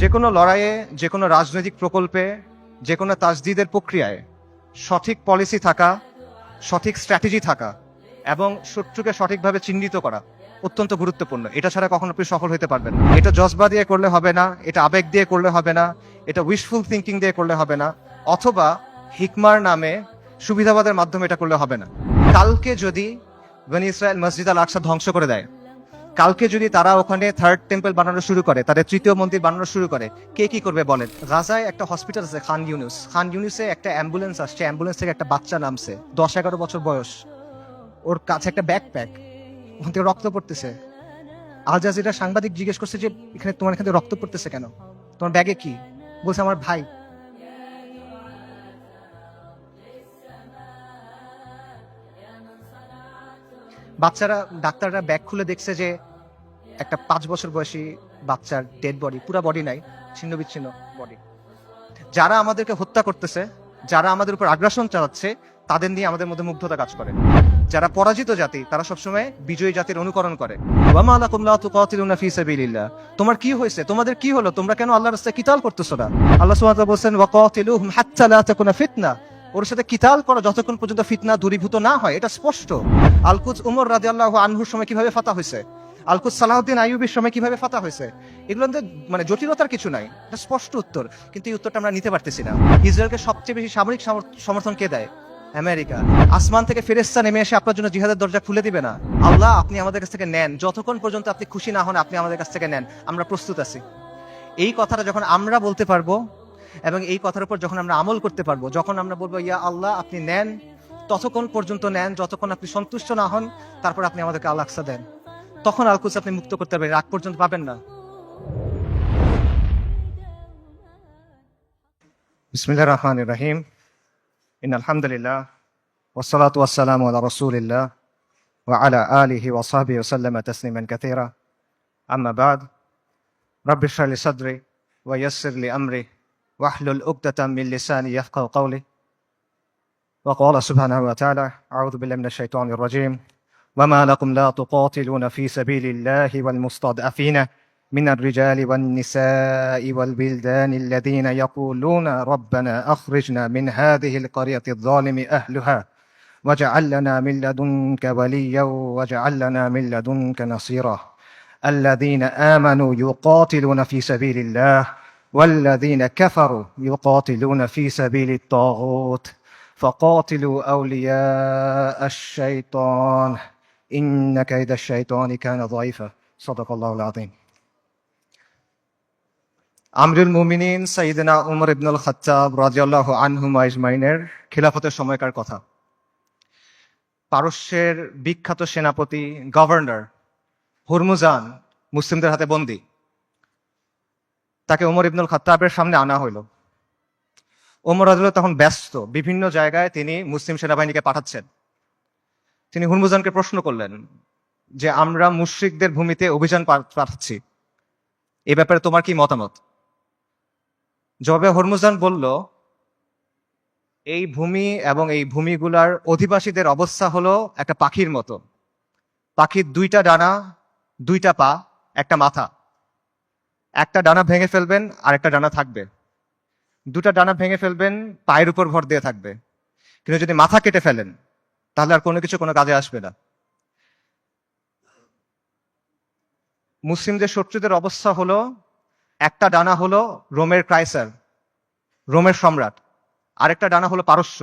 যে কোনো লড়াইয়ে, যে কোনো রাজনৈতিক প্রকল্পে, যে কোনো তাজদিদের প্রক্রিয়ায় সঠিক পলিসি থাকা, সঠিক স্ট্র্যাটেজি থাকা এবং শত্রুকে সঠিকভাবে চিহ্নিত করা অত্যন্ত গুরুত্বপূর্ণ। এটা ছাড়া কখনো আপনি সফল হতে পারবেন না। এটা জজবা দিয়ে করলে হবে না, এটা আবেগ দিয়ে করলে হবে না, এটা উইশফুল থিঙ্কিং দিয়ে করলে হবে না, অথবা হিকমার নামে সুবিধাবাদের মাধ্যমে এটা করলে হবে না। কালকে যদি বনি ইসরায়েল মসজিদ আল আকসা ধ্বংস করে দেয়, কালকে যদি তারা ওখানে থার্ড টেম্পল বানানো শুরু করে, তাদের তৃতীয় মন্দির বানানো শুরু করে, কে কি করবে বলেন? গাজায় একটা হসপিটাল আছে খান ইউনুসে একটা অ্যাম্বুলেন্স আসছে, অ্যাম্বুলেন্স থেকে একটা বাচ্চা নামছে, 10-11 বছর বয়স, ওর কাছে একটা ব্যাকপ্যাক, ওখান থেকে রক্ত পড়তেছে। আল জাজিরা সাংবাদিক জিজ্ঞেস করছে যে তোমার এখানে রক্ত পড়তেছে কেন, তোমার ব্যাগে কি? বলছে আমার ভাই। বাচ্চারা, ডাক্তাররা ব্যাগ খুলে দেখছে যে একটা 5 বছর বয়সী বাচ্চার ডেড বডি, পুরো বডি নাই, ছিন্ন বিচ্ছিন্ন বডি। যারা আমাদেরকে হত্যা করতেছে, যারা আমাদের উপর আগ্রাসন চালাচ্ছে, তাদের নিয়ে আমাদের মধ্যে মুগ্ধতা কাজ করে। যারা পরাজিত জাতি, তারা সবসময় বিজয়ী জাতির অনুকরণ করে। ওয়ামা লাকুম লা তুকাতিলুনা ফি সাবিলিল্লাহ, তোমার কি হয়েছে, তোমাদের কি হলো, তোমরা কেন আল্লাহর রাস্তায় কিতাল করতেছো না? আল্লাহ সুবহানাহু ওয়া তাআলা বলেন ওয়াকাতিলুহুম হাত্তা লা তাকুনা ফিতনা, ওর সাথে কিতাল করো যতক্ষণ পর্যন্ত ফিতনা দূরীভূত না হয়। এটা স্পষ্ট। আল-কুদস উমর রাদিয়াল্লাহু আনহুর সময় কিভাবে ফাতা হয়েছে, আল-কুদস সালাহউদ্দিন আইয়ুবীর সময় কিভাবে ফাতা হয়েছে, এগুলো মানে জটিলতার কিছু নাই, এটা স্পষ্ট উত্তর। কিন্তু এই উত্তরটা আমরা নিতে পারতেছি না। ইসরায়েলকে সবচেয়ে বেশি সামরিক সমর্থন কে দেয়? আমেরিকা। আসমান থেকে ফেরেশতা নেমে এসে আপনার জন্য জিহাদের দরজা খুলে দিবে না? আল্লাহ, আপনি আমাদের কাছ থেকে নেন, যতক্ষণ পর্যন্ত আপনি খুশি না হন আপনি আমাদের কাছ থেকে নেন, আমরা প্রস্তুত আছি। এই কথাটা যখন আমরা বলতে পারবো এবং এই কথার উপর যখন আমরা আমল করতে পারবো, যখন আমরা বলবো ইয়া আল্লাহ আপনি নেন, ততক্ষণ পর্যন্ত নেন যতক্ষণ আপনি সন্তুষ্ট না হন, তারপর আপনি আমাদেরকে আল আকসা দেন, তখন আল-কুদস আপনি মুক্ত করতে পারবেন, রাগ পর্যন্ত পাবেন না। বিসমিল্লাহির রহমানির রহিম। ইন্নাল হামদুলিল্লাহ ওয়াসসালাতু ওয়াসসালামু আলা রাসূলিল্লাহ ওয়া আলা আলিহি ওয়া সাহবিহি ওয়া সাল্লামা তাসলিমান কাসীরা। আম্মা বাদ। রাব্বি ইশরাহ লি সাদরি ওয়া ইয়াসসির লি আমরি ওয়াহলুল উকদাতাম মিন লিসানি ইয়াফকাহু কওলি। ওয়া ক্বালা সুবহানাহু ওয়া তাআলা আউযু বিল্লাহি মিনাশ শাইতানির রাজীম। وما لكم لا تقاتلون في سبيل الله والمستضعفين من الرجال والنساء والبلدان الذين يقولون ربنا أخرجنا من هذه القرية الظالم أهلها واجعل لنا من لدنك وليا واجعل لنا من لدنك نصيرا الذين آمنوا يقاتلون في سبيل الله والذين كفروا يقاتلون في سبيل الطاغوت فقاتلوا أولياء الشيطان إن كيد الشيطان كان ضعيفا صدق الله العظيم. আমরুল মুমিনিন সাইয়েদনা উমর ইবনুল খাত্তাব রাদিয়াল্লাহু আনহুমা আজমাইনের খিলাফতের সময়কার কথা। পারস্যের বিখ্যাত সেনাপতি গভর্নর হুরমুজান মুসলিমদের হাতে বন্দী। তাকে উমর ইবনুল খাত্তাবের সামনে আনা হইল। ওমর রাদিয়াল্লাহু তখন ব্যস্ত, বিভিন্ন জায়গায় তিনি মুসলিম সেনাবাহিনীকে পাঠাচ্ছেন। তিনি হুরমুজানকে প্রশ্ন করলেন যে আমরা মুশরিকদের ভূমিতে অভিযান পাঠাচ্ছি, এ ব্যাপারে তোমার কি মতামত? জবাবে হুরমুজান বলল, এই ভূমি এবং এই ভূমিগুলার অধিবাসীদের অবস্থা হলো একটা পাখির মতো। পাখির 2টা ডানা, 2টা পা, একটা মাথা। একটা ডানা ভেঙে ফেলবেন আর একটা ডানা থাকবে। 2টা ডানা ভেঙে ফেলবেন, পায়ের উপর ভর দিয়ে থাকবে। কিন্তু যদি মাথা কেটে ফেলেন তাহলে আর কোনো কিছু কোনো কাজে আসবে না। মুসলিমদের শত্রুদের অবস্থা হলো, একটা ডানা হলো রোমের কায়সার, রোমের সম্রাট, আরেকটা ডানা হলো পারস্য,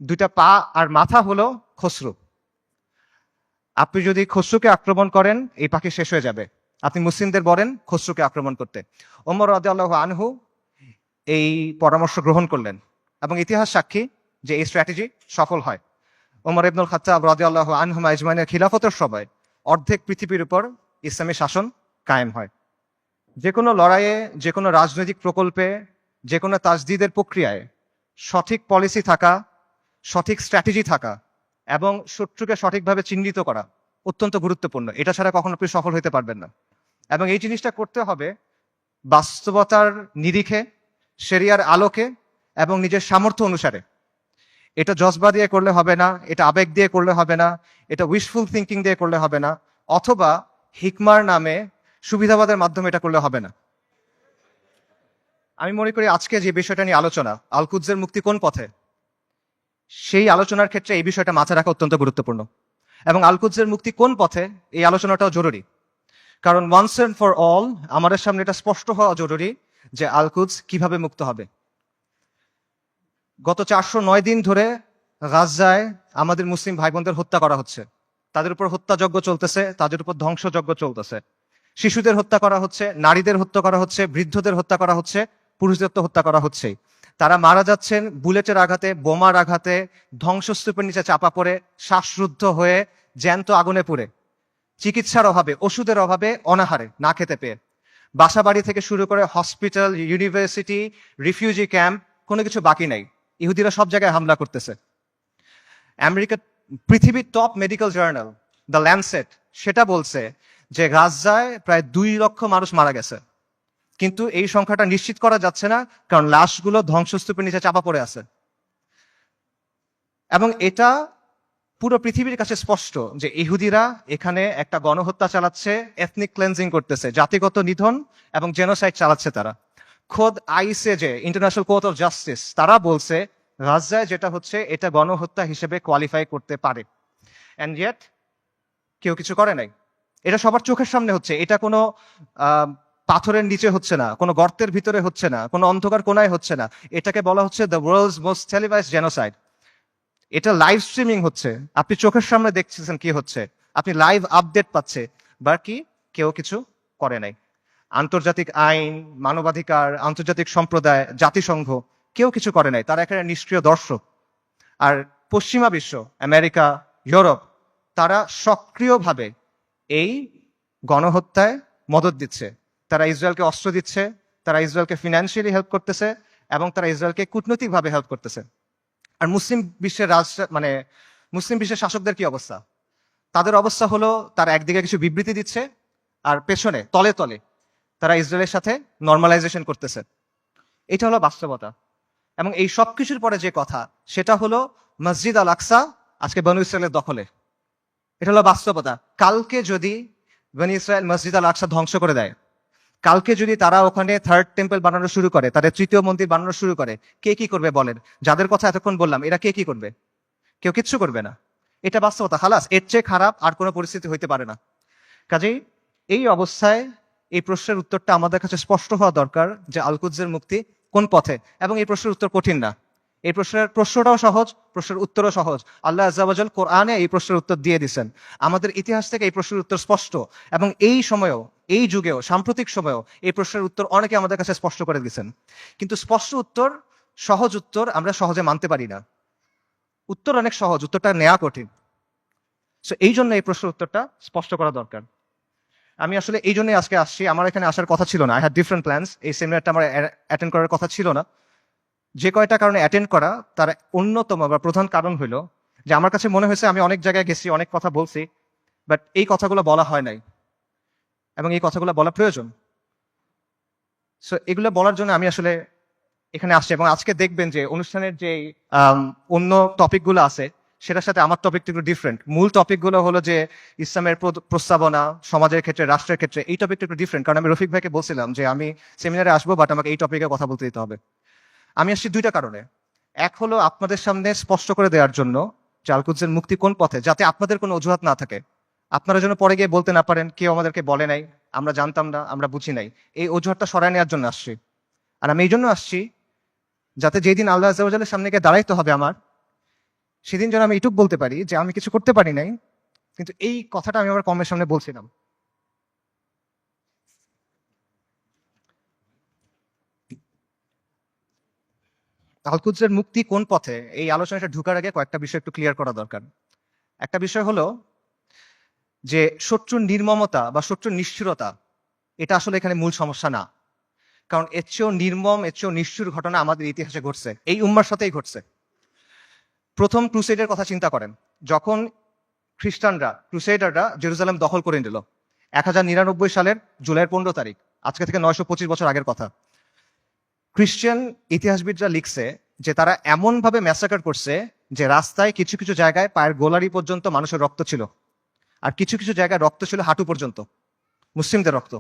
2টা পা আর মাথা হলো খসরু। আপনি যদি খসরুকে আক্রমণ করেন এই পাখি শেষ হয়ে যাবে। আপনি মুসলিমদের বলেন খসরুকে আক্রমণ করতে। ওমর রাদিয়াল্লাহু আনহু এই পরামর্শ গ্রহণ করলেন এবং ইতিহাস সাক্ষী যে এই স্ট্র্যাটেজি সফল হয়। ওমর ইবনুল খাত্তাব রাদিয়াল্লাহু আনহুমা আজমাইনের খিলাফতের সময় অর্ধেক পৃথিবীর উপর ইসলামী শাসন কায়েম হয়। যে কোনো লড়াইয়ে, যে কোনো রাজনৈতিক প্রকল্পে, যে কোনো তাজদিদের প্রক্রিয়ায় সঠিক পলিসি থাকা, সঠিক স্ট্র্যাটেজি থাকা এবং শত্রুকে সঠিকভাবে চিহ্নিত করা অত্যন্ত গুরুত্বপূর্ণ। এটা ছাড়া কখনো আপনি সফল হতে পারবেন না। এবং এই জিনিসটা করতে হবে বাস্তবতার নিরিখে, শরিয়ার আলোকে এবং নিজের সামর্থ্য অনুসারে। এটা জজবা দিয়ে করলে হবে না, এটা আবেগ দিয়ে করলে হবে না, এটা উইশফুল থিঙ্কিং দিয়ে করলে হবে না, অথবা হিকমার নামে সুবিধাবাদের মাধ্যমে এটা করলে হবে না। আমি মনে করি আজকে যে বিষয়টা নিয়ে আলোচনা, আল কুদসের মুক্তি কোন পথে, সেই আলোচনার ক্ষেত্রে এই বিষয়টা মাথায় রাখা অত্যন্ত গুরুত্বপূর্ণ। এবং আল কুদসের মুক্তি কোন পথে, এই আলোচনাটাও জরুরি। কারণ ওয়ান্স এন্ড ফর অল আমাদের সামনে এটা স্পষ্ট হওয়া জরুরি যে আল কুদস কিভাবে মুক্ত হবে। গত 409 দিন ধরে গাজায় আমাদের মুসলিম ভাই বোনদের হত্যা করা হচ্ছে, তাদের উপর হত্যাযজ্ঞ চলতেছে, তাদের উপর ধ্বংসযজ্ঞ চলতেছে। শিশুদের হত্যা করা হচ্ছে, নারীদের হত্যা করা হচ্ছে, বৃদ্ধদের হত্যা করা হচ্ছে, পুরুষদের তো হত্যা করা হচ্ছেই। তারা মারা যাচ্ছেন বুলেটের আঘাতে, বোমার আঘাতে, ধ্বংসস্তূপের নিচে চাপা পড়ে, শ্বাসরুদ্ধ হয়ে, জ্যান্ত আগুনে পুড়ে, চিকিৎসার অভাবে, ওষুধের অভাবে, অনাহারে, না খেতে পেয়ে। বাসা বাড়ি থেকে শুরু করে হসপিটাল, ইউনিভার্সিটি, রিফিউজি ক্যাম্প, কোনো কিছু বাকি নাই। ইহুদিরা সব জায়গায় হামলা করতেছে। আমেরিকা, পৃথিবীর top medical journal the Landsat সেটা বলছে যে গাজায় প্রায় 2 লক্ষ মানুষ মারা গেছে, কিন্তু এই সংখ্যাটা নিশ্চিত করা যাচ্ছে না, কারণ লাশগুলো ধ্বংসস্তূপের নিচে চাপা পড়ে আছে। এবং এটা পুরো পৃথিবীর কাছে স্পষ্ট যে ইহুদিরা এখানে একটা গণহত্যা চালাচ্ছে, এথনিক ক্লেন্সিং করতেছে, জাতিগত নিধন এবং জেনোসাইড চালাচ্ছে তারা। খোদ ICJ, international court of justice, তারা বলছে গাজায় যেটা হচ্ছে এটা গণহত্যা হিসেবে কোয়ালিফাই করতে পারে। অ্যান্ড ইয়েট কেউ কিছু করে নাই। এটা সবার চোখের সামনে হচ্ছে, এটা কোনো পাথরের নিচে হচ্ছে না, কোনো গর্তের ভিতরে হচ্ছে না, কোনো অন্ধকার কোনায় হচ্ছে না। এটাকে বলা হচ্ছে the world's most televised genocide. এটা লাইভ স্ট্রিমিং হচ্ছে, আপনি চোখের সামনে দেখছেন কি হচ্ছে, আপনি লাইভ আপডেট পাচ্ছে, বাকি কেউ কিছু করে নাই। আন্তর্জাতিক আইন, মানবাধিকার, আন্তর্জাতিক সম্প্রদায়, জাতিসংঘ কেউ কিছু করে নাই, তারা এখানে নিষ্ক্রিয় দর্শক। আর পশ্চিমা বিশ্ব, আমেরিকা, ইউরোপ, তারা সক্রিয়ভাবে এই গণহত্যায় মদত দিচ্ছে। তারা ইসরায়েলকে অস্ত্র দিচ্ছে, তারা ইসরায়েলকে ফিনান্সিয়ালি হেল্প করতেছে, এবং তারা ইসরায়েলকে কূটনৈতিকভাবে হেল্প করতেছে। আর মুসলিম বিশ্বের মুসলিম বিশ্বের শাসকদের কি অবস্থা? তাদের অবস্থা হলো তারা একদিকে কিছু বিবৃতি দিচ্ছে, আর পেছনে তলে তলে তারা ইসরায়েলের সাথে নর্মালাইজেশন করতেছে। এটা হলো বাস্তবতা। এবং এই সব কিছুর পরে যে কথা, সেটা হলো মসজিদ আল আকসা আজকে বনু ইসরায়েলের দখলে। এটা হলো বাস্তবতা। কালকে যদি বনু ইসরায়েল মসজিদ আল আকসা ধ্বংস করে দেয়, কালকে যদি তারা ওখানে থার্ড টেম্পল বানানো শুরু করে, তাদের তৃতীয় মন্দির বানানো শুরু করে, কে কি করবে বলেন? যাদের কথা এতক্ষণ বললাম, এরা কে কি করবে? কেউ কিচ্ছু করবে না। এটা বাস্তবতা। খালাস, এর চেয়ে খারাপ আর কোনো পরিস্থিতি হইতে পারে না। কাজেই এই অবস্থায় এই প্রশ্নের উত্তরটা আমাদের কাছে স্পষ্ট হওয়া দরকার যে আল কুদসের মুক্তি কোন পথে। এবং এই প্রশ্নের উত্তর কঠিন না, এই প্রশ্নটাও সহজ, প্রশ্নের উত্তরও সহজ। আল্লাহ আজ্জা ওয়া জাল কোরআনে এই প্রশ্নের উত্তর দিয়ে দিচ্ছেন। আমাদের ইতিহাস থেকে এই প্রশ্নের উত্তর স্পষ্ট, এবং এই সময়েও, এই যুগেও, সাম্প্রতিক সময়েও এই প্রশ্নের উত্তর অনেকে আমাদের কাছে স্পষ্ট করে দিচ্ছেন। কিন্তু স্পষ্ট উত্তর, সহজ উত্তর আমরা সহজে মানতে পারি না। উত্তর অনেক সহজ, উত্তরটা নেওয়া কঠিন। সো এই জন্য এই প্রশ্নের উত্তরটা স্পষ্ট করা দরকার। আমি আসলে এই জন্যই আজকে আসছি। আমার এখানে আসার কথা ছিল না, আই হ্যাড ডিফারেন্ট প্ল্যানস। এই সেমিনারটা আমার অ্যাটেন্ড করার কথা ছিল না। যে কয়টা কারণে অ্যাটেন্ড করা, তার অন্যতম বা প্রধান কারণ হলো যে আমার কাছে মনে হয়েছে আমি অনেক জায়গায় গেছি, অনেক কথা বলছি, বাট এই কথাগুলো বলা হয় নাই, এবং এই কথাগুলো বলা প্রয়োজন। সো এগুলো বলার জন্য আমি আসলে এখানে আসছি। এবং আজকে দেখবেন যে অনুষ্ঠানের যে অন্য টপিকগুলো আছে, সেটার সাথে আমার টপিকটা একটু ডিফারেন্ট। মূল টপিকগুলো হলো যে ইসলামের প্রস্তাবনা, সমাজের ক্ষেত্রে, রাষ্ট্রের ক্ষেত্রে। এই টপিকটা একটু ডিফারেন্ট, কারণ আমি রফিক ভাইকে বলছিলাম যে আমি সেমিনারে আসবো, বাট আমাকে এই টপিকে কথা বলতে দিতে হবে। আমি আসছি দুইটা কারণে। এক হলো আপনাদের সামনে স্পষ্ট করে দেওয়ার জন্য যে আল কুদসের মুক্তি কোন পথে, যাতে আপনাদের কোনো অজুহাত না থাকে, আপনারা যেন পরে গিয়ে বলতে না পারেন কেউ আমাদেরকে বলে নাই, আমরা জানতাম না, আমরা বুঝি নাই। এই অজুহাতটা সরায় নেওয়ার জন্য আসছি। আর আমি এই জন্য আসছি যাতে যেদিন আল্লাহ আজ্জা ওয়া জালের সামনে গিয়ে দাঁড়াইতে হবে আমার, সেদিন যেন আমি এটুক বলতে পারি যে আমি কিছু করতে পারি নাই, কিন্তু এই কথাটা আমি আমার কমের সামনে বলছিলাম। আল কুদসের মুক্তি কোন পথে, এই আলোচনাটা ঢুকার আগে কয়েকটা বিষয় একটু ক্লিয়ার করা দরকার। একটা বিষয় হলো যে শত্রুর নির্মমতা বা শত্রুর নিষ্ঠুরতা, এটা আসলে এখানে মূল সমস্যা না। কারণ এর চেয়েও নির্মম, এর চেয়েও নিষ্ঠুর ঘটনা আমাদের ইতিহাসে ঘটছে, এই উম্মার সাথেই ঘটছে। প্রথম ক্রুসেডের কথা চিন্তা করেন, যখন ক্রুসেডাররা জেরুজালেম দখল করে নিল 1099 সালের জুলাইয়ের 15 তারিখ, আজকে থেকে 925 বছর আগের কথা। খ্রিস্টান ইতিহাসবিদরা লিখছে যে তারা এমন ভাবে ম্যাসাকার করছে যে রাস্তায় কিছু কিছু জায়গায় পায়ের গোলারি পর্যন্ত মানুষের রক্ত ছিল, আর কিছু কিছু জায়গায় রক্ত ছিল হাঁটু পর্যন্ত, মুসলিমদের রক্ত।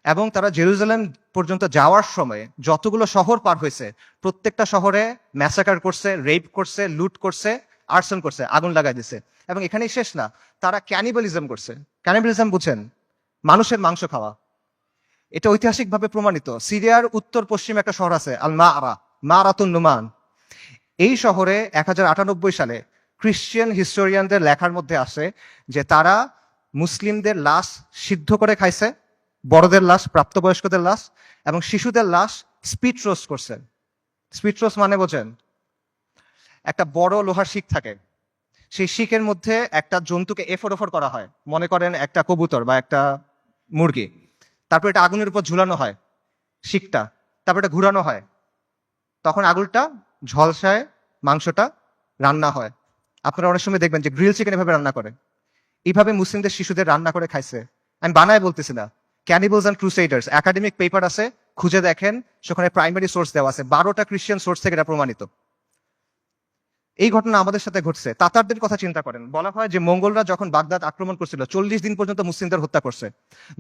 এবং তারা জেরুজালেম পর্যন্ত যাওয়ার সময় যতগুলো শহর পার হয়েছে প্রত্যেকটা শহরে ম্যাসাকার করছে, রেপ করছে, লুট করছে, আর্সন করছে, আগুন লাগাই দিছে। এবং এখানেই শেষ না, তারা ক্যানিবালিজম করছে। ক্যানিবালিজম বুঝেন? মানুষের মাংস খাওয়া। এটা ঐতিহাসিকভাবে প্রমাণিত। সিরিয়ার উত্তর পশ্চিমে একটা শহর আছে আল মারাতুন নুমান। এই শহরে 1098 সালে খ্রিস্টান হিস্টোরিয়ানদের লেখার মধ্যে আসে যে তারা মুসলিমদের লাশ সিদ্ধ করে খাইছে, বড়দের লাশ, প্রাপ্তবয়স্কদের লাশ এবং শিশুদের লাশ স্পিড রোস্ট করছে। স্পিড রোস্ট মানে বোঝেন? একটা বড় লোহার শিক থাকে, সেই শিকের মধ্যে একটা জন্তুকে এফর ওফর করা হয়, মনে করেন একটা কবুতর বা একটা মুরগি। তারপর এটা আগুনের উপর ঝুলানো হয় শিকটা, তারপর এটা ঘুরানো হয়, তখন আগুনটা ঝলসায় মাংসটা রান্না হয়। আপনারা অনেক সময় দেখবেন যে গ্রিল চিকেন এভাবে রান্না করে। এইভাবে মুসলিমদের শিশুদের রান্না করে খাইছে। আমি বানায় বলতেছি না। ক্যানিবলস অ্যান্ড ক্রুসেডার্স একাডেমিক পেপার আছে, খুঁজে দেখেন, সেখানে প্রাইমারি সোর্স দেওয়া আছে, 12টা খ্রিস্টান সোর্স থেকে এটা প্রমাণিত। এই ঘটনা আমাদের সাথে ঘটছে। তাতারদের কথা চিন্তা করেন, বলা হয় যে মঙ্গলরা যখন বাগদাদ আক্রমণ করছিল 40 দিন পর্যন্ত মুসলিমদের হত্যা করছে।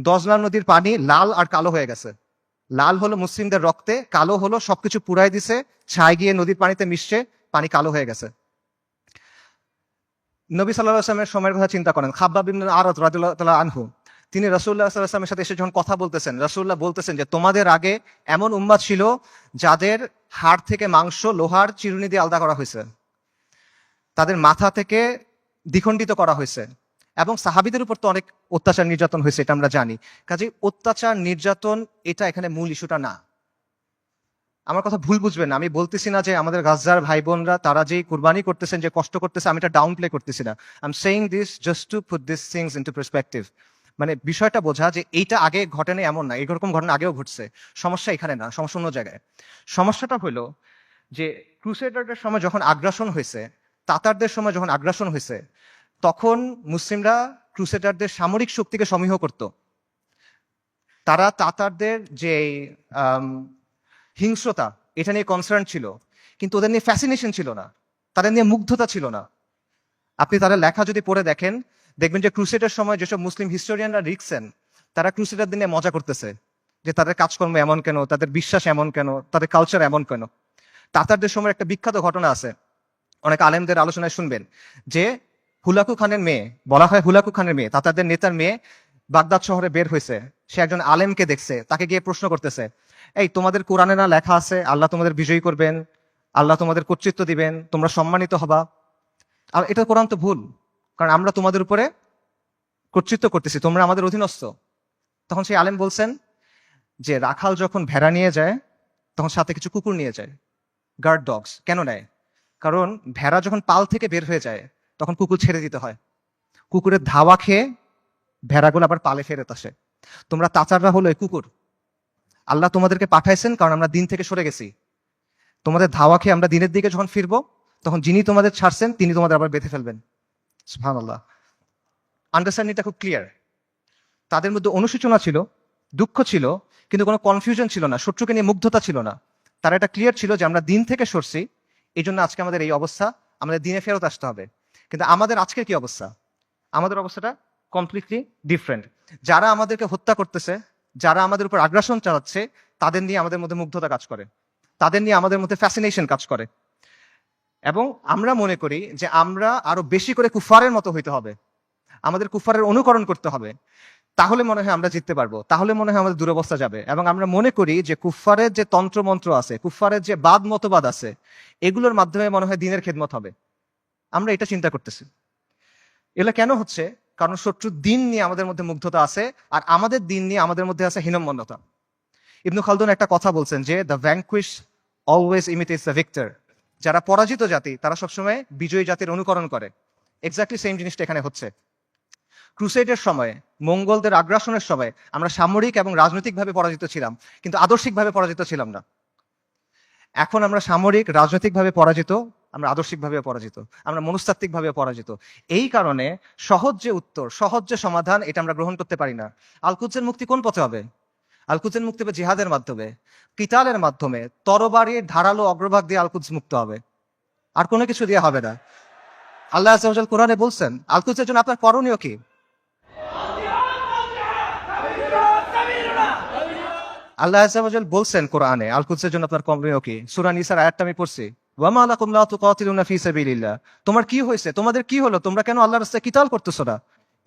দজলা নদীর পানি লাল আর কালো হয়ে গেছে। লাল হলো মুসলিমদের রক্তে, কালো হলো সবকিছু পুরাই দিছে, ছাই গিয়ে নদীর পানিতে মিশছে, পানি কালো হয়ে গেছে। নবী সাল্লাল্লাহু আলাইহি ওয়াসাল্লামের সময়ের কথা চিন্তা করেন। খাব্বাব ইবনে আরাদ রাদিয়াল্লাহু তাআলা আনহু, তিনি রাসূলুল্লাহ সাল্লাল্লাহু আলাইহি ওয়াসাল্লামের সাথে এসে যখন কথা বলতেছেন, রাসূলুল্লাহ বলতেছেন যে তোমাদের আগে এমন উম্মাত ছিল যাদের হাড় থেকে মাংস লোহার চিরুনি দিয়ে আলাদা করা হয়েছে, তাদের মাথা থেকে দ্বিখণ্ডিত করা হয়েছে, এবং সাহাবীদের উপর তো অনেক অত্যাচার নির্যাতন হয়েছে, এটা আমরা জানি। কাজেই অত্যাচার নির্যাতন এটা এখানে মূল ইস্যুটা না। আমার কথা ভুল বুঝবেন না, আমি বলতেছি না যে আমাদের গাজার ভাই বোনরা তারা যেই কুরবানি করতেছেন, যে কষ্ট করতেছে, আমি এটা ডাউন প্লে করতেছি না। I am saying this just to put this things into perspective. মানে বিষয়টা বোঝা যে এইটা আগে ঘটেনি এমন না, এরকম ঘটনা আগেও ঘটছে। সমস্যা এখানে না, সমস্যা অন্য জায়গায়। সমস্যাটা হলো যে ক্রুসেডারদের সময় যখন আগ্রাসন হয়েছে, তাতারদের সময় যখন আগ্রাসন হয়েছে, তখন মুসলিমরা ক্রুসেডারদের সামরিক শক্তিকে সমীহ করত। তারা তাতারদের যে হিংস্রতা, এটা নিয়ে কনসার্ন ছিল, কিন্তু ওদের নিয়ে ফ্যাসিনেশন ছিল না, তাদের নিয়ে মুগ্ধতা ছিল না। আপনি তাদের লেখা যদি পড়ে দেখেন, দেখবেন যে ক্রুসেডের সময় যেসব মুসলিম হিস্টোরিয়ানরা লিখছেন, তারা ক্রুসেডারদের নিয়ে মজা করতেছে যে তাদের কাজকর্ম এমন কেন, তাদের বিশ্বাস এমন কেন, তাদের কালচার এমন কেন। তাতারদের সময় একটা বিখ্যাত ঘটনা আছে, অনেক আলেমদের আলোচনায় শুনবেন, যে হুলাকু খানের মেয়ে, বলা হয় হুলাকু খানের মেয়ে, তাতারদের নেতার মেয়ে বাগদাদ শহরে বের হয়েছে। সে একজন আলেমকে দেখছে, তাকে গিয়ে প্রশ্ন করতেছে, এই তোমাদের কোরআনে না লেখা আছে আল্লাহ তোমাদের বিজয়ী করবেন, আল্লাহ তোমাদের কর্তৃত্ব দিবেন, তোমরা সম্মানিত হবা? আর এটা কোরআন তো ভুল, কারণ আমরা তোমাদের উপরে কর্তৃত্ব করতেছি, তোমরা আমাদের অধীনস্থ। তখন সেই আলেম বলছেন যে রাখাল যখন ভেড়া নিয়ে যায় তখন সাথে কিছু কুকুর নিয়ে যায়, গার্ড ডগস। কেন নেয়? কারণ ভেড়া যখন পাল থেকে বের হয়ে যায় তখন কুকুর ছেড়ে দিতে হয়, কুকুরের ধাওয়া খেয়ে ভেড়াগুলো আবার পালে ফেরত আসে। তোমরা তাচাররা হলো এই কুকুর। আল্লাহ তোমাদেরকে পাঠাইছেন কারণ আমরা দিন থেকে সরে গেছি, তোমাদের ধাওয়া খেয়ে আমরা দিনের দিকে যখন ফিরবো তখন যিনি তোমাদের ছাড়ছেন তিনি তোমাদের আবার বেঁধে ফেলবেন। সুবহানাল্লাহ। আন্ডারস্ট্যান্ডিংটা খুব ক্লিয়ার। তাদের মধ্যে অনুশোচনা ছিল, দুঃখ ছিল, কিন্তু কোনো কনফিউশন ছিল না, শত্রুকে নিয়ে মুগ্ধতা ছিল না। তারা এটা ক্লিয়ার ছিল যে আমরা দিন থেকে সরছি, এই জন্য আজকে আমাদের এই অবস্থা, আমাদের দিনে ফেরত আসতে হবে। কিন্তু আমাদের আজকের কি অবস্থা? আমাদের অবস্থাটা কমপ্লিটলি ডিফারেন্ট। যারা আমাদেরকে হত্যা করতেছে, যারা আমাদের উপর আগ্রাসন চালাচ্ছে, তাদের নিয়ে আমাদের মধ্যে মুগ্ধতা কাজ করে, তাদের নিয়ে আমাদের মধ্যে ফ্যাসিনেশন কাজ করে, এবং আমরা মনে করি যে আমরা আরো বেশি করে কুফারের মতো হইতে হবে, আমাদের কুফারের অনুকরণ করতে হবে, তাহলে মনে হয় আমরা জিততে পারবো, তাহলে মনে হয় আমাদের দুরবস্থা যাবে। এবং আমরা মনে করি যে কুফারের যে তন্ত্রমন্ত্র আছে, কুফারের যে বাদ মতবাদ আছে, এগুলোর মাধ্যমে মনে হয় দিনের খেদমত হবে। আমরা এটা চিন্তা করতেছি। এগুলো কেন হচ্ছে? কারণ শত্রুর দিন নিয়ে আমাদের মধ্যে মুগ্ধতা আছে, আর আমাদের দিন নিয়ে আমাদের মধ্যে আছে হীনম্মন্যতা। ইবনু খালদুন একটা কথা বলছেন যে the vanquish always imitates the victor. যারা পরাজিত জাতি তারা সবসময় বিজয়ী জাতির অনুকরণ করে। এক্স্যাক্টলি সেম জিনিসটা এখানে হচ্ছে। ক্রুসেডের সময়, মঙ্গলদের আগ্রাসনের সময় আমরা সামরিক এবং রাজনৈতিকভাবে পরাজিত ছিলাম, কিন্তু আদর্শিকভাবে পরাজিত ছিলাম না। এখন আমরা সামরিক রাজনৈতিকভাবে পরাজিত, আমরা আদর্শিকভাবে পরাজিত, আমরা মনস্তাত্ত্বিকভাবে পরাজিত। এই কারণে সহজ যে উত্তর, সহজ যে সমাধান, এটা আমরা গ্রহণ করতে পারি না। আল-কুদসের মুক্তি কোন পথে হবে? আল-কুদসের মুক্তি হবে জিহাদের মাধ্যমে, কিতালের মাধ্যমে, তরবারির ধারালো অগ্রভাগ দিয়ে আল-কুদস মুক্ত হবে, আর কোনো কিছু দিয়ে হবে না। আল্লাহ আযজা ওয়া জাল কোরআনে বলছেন আল-কুদসের জন্য আপনার করণীয় কি? আল্লাহ আযজা ওয়া জাল বলছেন কোরআনে, আল কুদসের জন্য আপনার কমপ্লেন কি? সূরা নিসার আয়াতটা আমি পড়ছি, ওয়া মা লাকুম লা তুকাতিলুনা ফি সাবিলিল্লাহ। তোমার কি হয়েছে, তোমাদের কি হলো, তোমরা কেন আল্লাহর রাস্তায় কিতাল করতেছো না?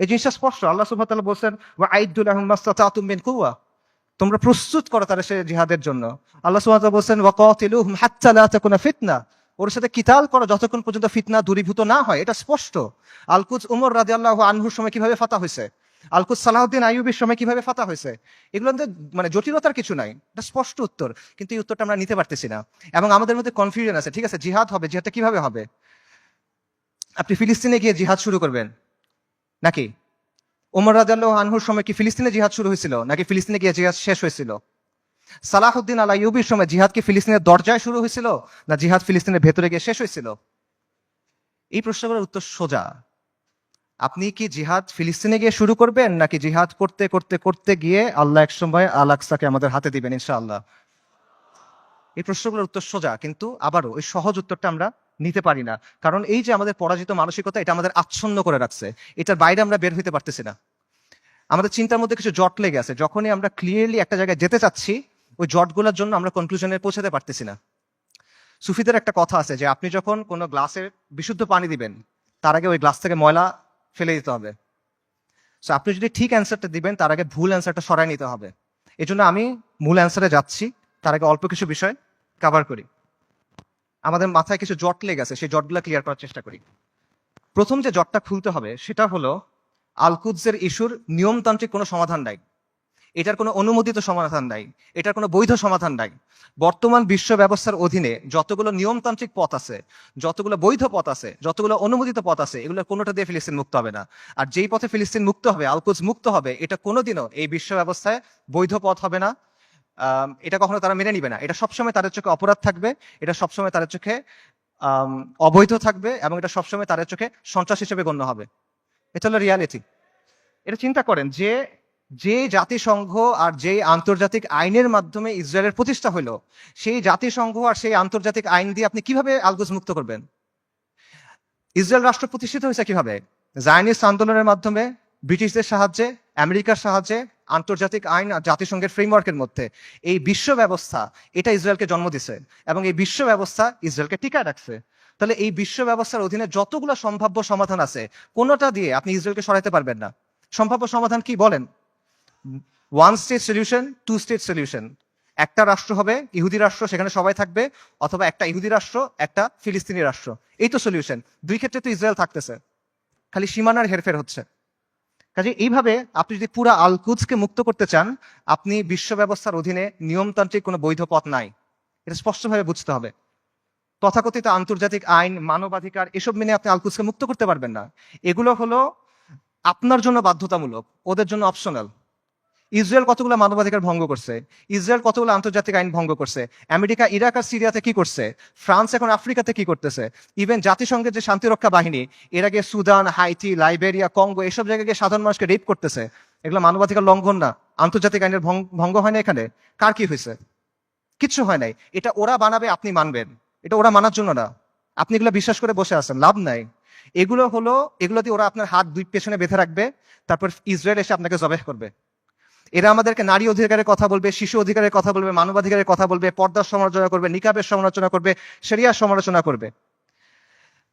এই জিনিসটা স্পষ্ট। আল্লাহ সুবহানাহু ওয়া তাআলা বলছেন, ওয়া আইদ্দু লাহুম মাসতাতাতুম মিন কুওয়া, তোমরা প্রস্তুত করো তারা সে জিহাদের জন্য। আল্লাহ সুবহানাহু ওয়া তাআলা বলছেন, ওয়া কাতিলুহুম হাত্তা লা তাকুনা ফিতনা, ওর সাথে কিতাল করো যতক্ষণ পর্যন্ত ফিতনা দূরীভূত না হয়। এটা স্পষ্ট। আল কুদস উমর রাদিয়াল্লাহু আনহুর সময় কিভাবে ফাতা হয়েছে, আল কুদস সালাহউদ্দিন আইয়ুবীর সময় কিভাবে ফাতা হয়েছে, এগুলো মানে জটিলতার কিছু নাই, এটা স্পষ্ট উত্তর। কিন্তু এই উত্তরটা আমরা নিতে পারতেছি না, এবং আমাদের মধ্যে কনফিউশন আছে। ঠিক আছে, জিহাদ হবে, জিহাদটা কিভাবে হবে? আপনি ফিলিস্তিনে গিয়ে জিহাদ শুরু করবেন নাকি? ওমর রাদিয়াল্লাহু আনহুর সময় কি ফিলিস্তিনে জিহাদ শুরু হয়েছিল, নাকি ফিলিস্তিনে গিয়ে জিহাদ শেষ হয়েছিল? সালাহউদ্দিন আল আইয়ুবীর সময় জিহাদ কি ফিলিস্তিনের দরজায় শুরু হয়েছিল, না জিহাদ ফিলিস্তিনের ভেতরে গিয়ে শেষ হয়েছিল? এই প্রশ্নগুলোর উত্তর সোজা। আপনি কি জিহাদ ফিলিস্তিনে গিয়ে শুরু করবেন, নাকি জিহাদ করতে করতে করতে গিয়ে আল্লাহ একসময় আল আকসাকে আমাদের হাতে দিবেন ইনশাআল্লাহ? এই প্রশ্নগুলোর উত্তর সোজা, কিন্তু আবারও এই সহজ উত্তরটা আমরা নিতে পারি না। কারণ এই যে আমাদের পরাজিত মানসিকতা, এটা আমাদের আচ্ছন্ন করে রাখছে, এটার বাইরে আমরা বের হইতে পারতেছি না। আমাদের চিন্তার মধ্যে কিছু জট লেগে আছে, যখনই আমরা ক্লিয়ারলি একটা জায়গায় যেতে চাচ্ছি, ওই জটগুলোর জন্য আমরা কনক্লুশনে পৌঁছাতে পারতেছি না। সুফিদের একটা কথা আছে যে আপনি যখন কোনো গ্লাসে বিশুদ্ধ পানি দিবেন, তার আগে ওই গ্লাস থেকে ময়লা ফেলে দিতে হবে। সো আপনি যদি ঠিক অ্যান্সারটা দিবেন, তার আগে ভুল অ্যান্সারটা সরাই নিতে হবে। এই জন্য আমি মূল অ্যান্সারে যাচ্ছি, তার আগে অল্প কিছু বিষয় কভার করি। আমাদের মাথায় কিছু জট লেগে আছে, সেই জটগুলো ক্লিয়ার করার চেষ্টা করি। প্রথম যে জটটা খুলতে হবে সেটা হলো, আল কুদসের ইস্যুর নিয়মতান্ত্রিক কোনো সমাধান নাই, এটার কোনো অনুমোদিত সমাধান নাই, এটার কোনো বৈধ সমাধান নাই। বর্তমান বিশ্ব ব্যবস্থার অধীনে যতগুলো নিয়মতান্ত্রিক পথ আছে, যতগুলো বৈধ পথ আছে, যতগুলো অনুমোদিত পথ আছে, এগুলো কোনোটা দিয়ে ফিলিস্তিন মুক্ত হবে না। আর যেই পথে ফিলিস্তিন মুক্ত হবে, আল কুদস মুক্ত হবে, এটা কোনোদিনও এই বিশ্ব ব্যবস্থায় বৈধ পথ হবে না। এটা কখনো তারা মেনে নিবে না। এটা সবসময় তাদের চোখে অপরাধ থাকবে, এটা সবসময় তাদের চোখে অবৈধ থাকবে, এবং এটা সবসময় তাদের চোখে সন্ত্রাস হিসেবে গণ্য হবে। এটা হলো রিয়ালিটি। এটা চিন্তা করেন যে যে জাতিসংঘ আর যে আন্তর্জাতিক আইনের মাধ্যমে ইসরায়েলের প্রতিষ্ঠা হলো, সেই জাতিসংঘ আর সেই আন্তর্জাতিক আইন দিয়ে আপনি কিভাবে আল কুদস মুক্ত করবেন? ইসরায়েল রাষ্ট্র প্রতিষ্ঠিত হয়েছে কিভাবে? জায়নিস্ট আন্দোলনের মাধ্যমে, ব্রিটিশদের সাহায্যে, আমেরিকার সাহায্যে, আন্তর্জাতিক আইন আর জাতিসংঘের ফ্রেমওয়ার্কের মধ্যে। এই বিশ্ব ব্যবস্থা, এটা ইসরায়েলকে জন্ম দিছে, এবং এই বিশ্ব ব্যবস্থা ইসরায়েলকে টিকায় রাখছে। তাহলে এই বিশ্ব ব্যবস্থার অধীনে যতগুলো সম্ভাব্য সমাধান আছে, কোনোটা দিয়ে আপনি ইসরায়েলকে সরাইতে পারবেন না। সম্ভাব্য সমাধান কি বলেন? One state solution, two state solution. একটা রাষ্ট্র হবে, ইহুদি রাষ্ট্র, সেখানে সবাই থাকবে, অথবা একটা ইহুদি রাষ্ট্র, একটা ফিলিস্তিনি রাষ্ট্র। এই তো সলিউশন। দুই ক্ষেত্রে তো ইসরায়েল থাকতেছে, খালি সীমানার হেরফের হচ্ছে। কাজে এইভাবে আপনি যদি পুরা আল কুদসকে মুক্ত করতে চান, আপনি বিশ্ব ব্যবস্থার অধীনে নিয়মতান্ত্রিক কোনো বৈধ পথ নাই, এটা স্পষ্টভাবে বুঝতে হবে। তথাকথিত আন্তর্জাতিক আইন, মানবাধিকার, এসব মেনে আপনি আল কুদসকে মুক্ত করতে পারবেন না। এগুলো হলো আপনার জন্য বাধ্যতামূলক, ওদের জন্য অপশনাল। ইসরায়েল কতগুলো মানবাধিকার ভঙ্গ করছে, ইসরায়েল কতগুলো আন্তর্জাতিক আইন ভঙ্গ করছে, আমেরিকা ইরাক আর সিরিয়াতে কি করছে, ফ্রান্স এখন আফ্রিকাতে কি করতেছে, ইভেন জাতিসংঘের যে শান্তিরক্ষা বাহিনী, এর আগে সুদান, হাইটি, লাইবেরিয়া, কঙ্গো, এসব জায়গায় গিয়ে সাধারণ মানুষকে রেপ করতেছে। এগুলো মানবাধিকার লঙ্ঘন না? আন্তর্জাতিক আইনের ভঙ্গ হয় না এখানে? কার কি হয়েছে? কিচ্ছু হয় নাই। এটা ওরা বানাবে, আপনি মানবেন, এটা ওরা মানার জন্য না। আপনি এগুলো বিশ্বাস করে বসে আছেন, লাভ নাই। এগুলো হলো, এগুলো দিয়ে ওরা আপনার হাত দুই পেছনে বেঁধে রাখবে, তারপর ইসরায়েল এসে আপনাকে জবেহ করবে। এরা আমাদেরকে নারী অধিকারের কথা বলবে, শিশু অধিকারের কথা বলবে, মানবাধিকারের কথা বলবে, পর্দার সমালোচনা করবে, নিকাবের সমালোচনা করবে, শরিয়ার সমালোচনা করবে।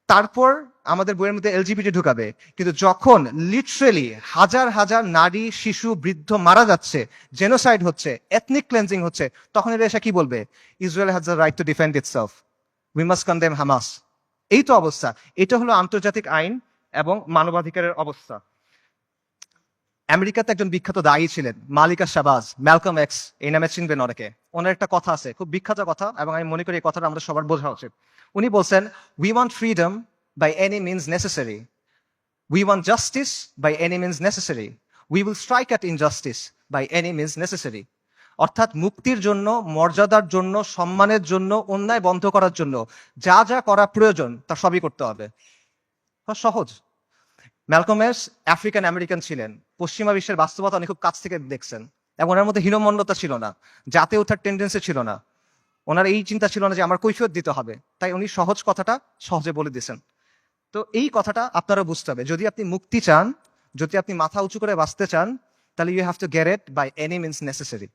তারপর আমাদের বইয়ের মধ্যে এলজিবিটি ঢুকাবে। কিন্তু যখন লিটারেলি হাজার হাজার নারী, শিশু, বৃদ্ধ মারা যাচ্ছে, জেনোসাইড হচ্ছে, এথনিক ক্লেন্সিং হচ্ছে, তখন এরা এসে কি বলবে? Israel has the right to defend itself, we must condemn Hamas. এই তো অবস্থা। এটা হলো আন্তর্জাতিক আইন এবং মানবাধিকারের অবস্থা। আমেরিকাতে একজন বিখ্যাত দায়ী ছিলেন, মালিকা শাবাজ, ম্যালকম এক্স, এই নামে চিনবেন অনেকে। ওনার একটা কথা আছে, খুব বিখ্যাত কথা, এবং আমি মনে করি এই কথাটা আমাদের সবার বোঝা উচিত। উনি বলছেন, we want freedom by any means necessary, we want justice by any means necessary, we will strike at injustice by any means necessary. অর্থাৎ মুক্তির জন্য, মর্যাদার জন্য, সম্মানের জন্য, অন্যায় বন্ধ করার জন্য যা যা করা প্রয়োজন তা সবই করতে হবে। সহজ। ম্যালকম এক্স আফ্রিকান আমেরিকান ছিলেন, পশ্চিমা বিশ্বের বাস্তবতা উনি খুব কাছ থেকে দেখছেন, এবং ওনার মধ্যে হীনমন্যতা ছিল না, জাতে ওঠার টেন্ডেন্সি ছিল না, ওনার এই চিন্তা ছিল না যে আমার কৈফিয়ত দিতে হবে। তাই উনি সহজ কথাটা সহজে বলে দিয়েছেন। তো এই কথাটা আপনারা বুঝতে হবে, যদি আপনি মুক্তি চান, যদি আপনি মাথা উঁচু করে বাঁচতে চান, তাহলে you have to get it by any means necessary.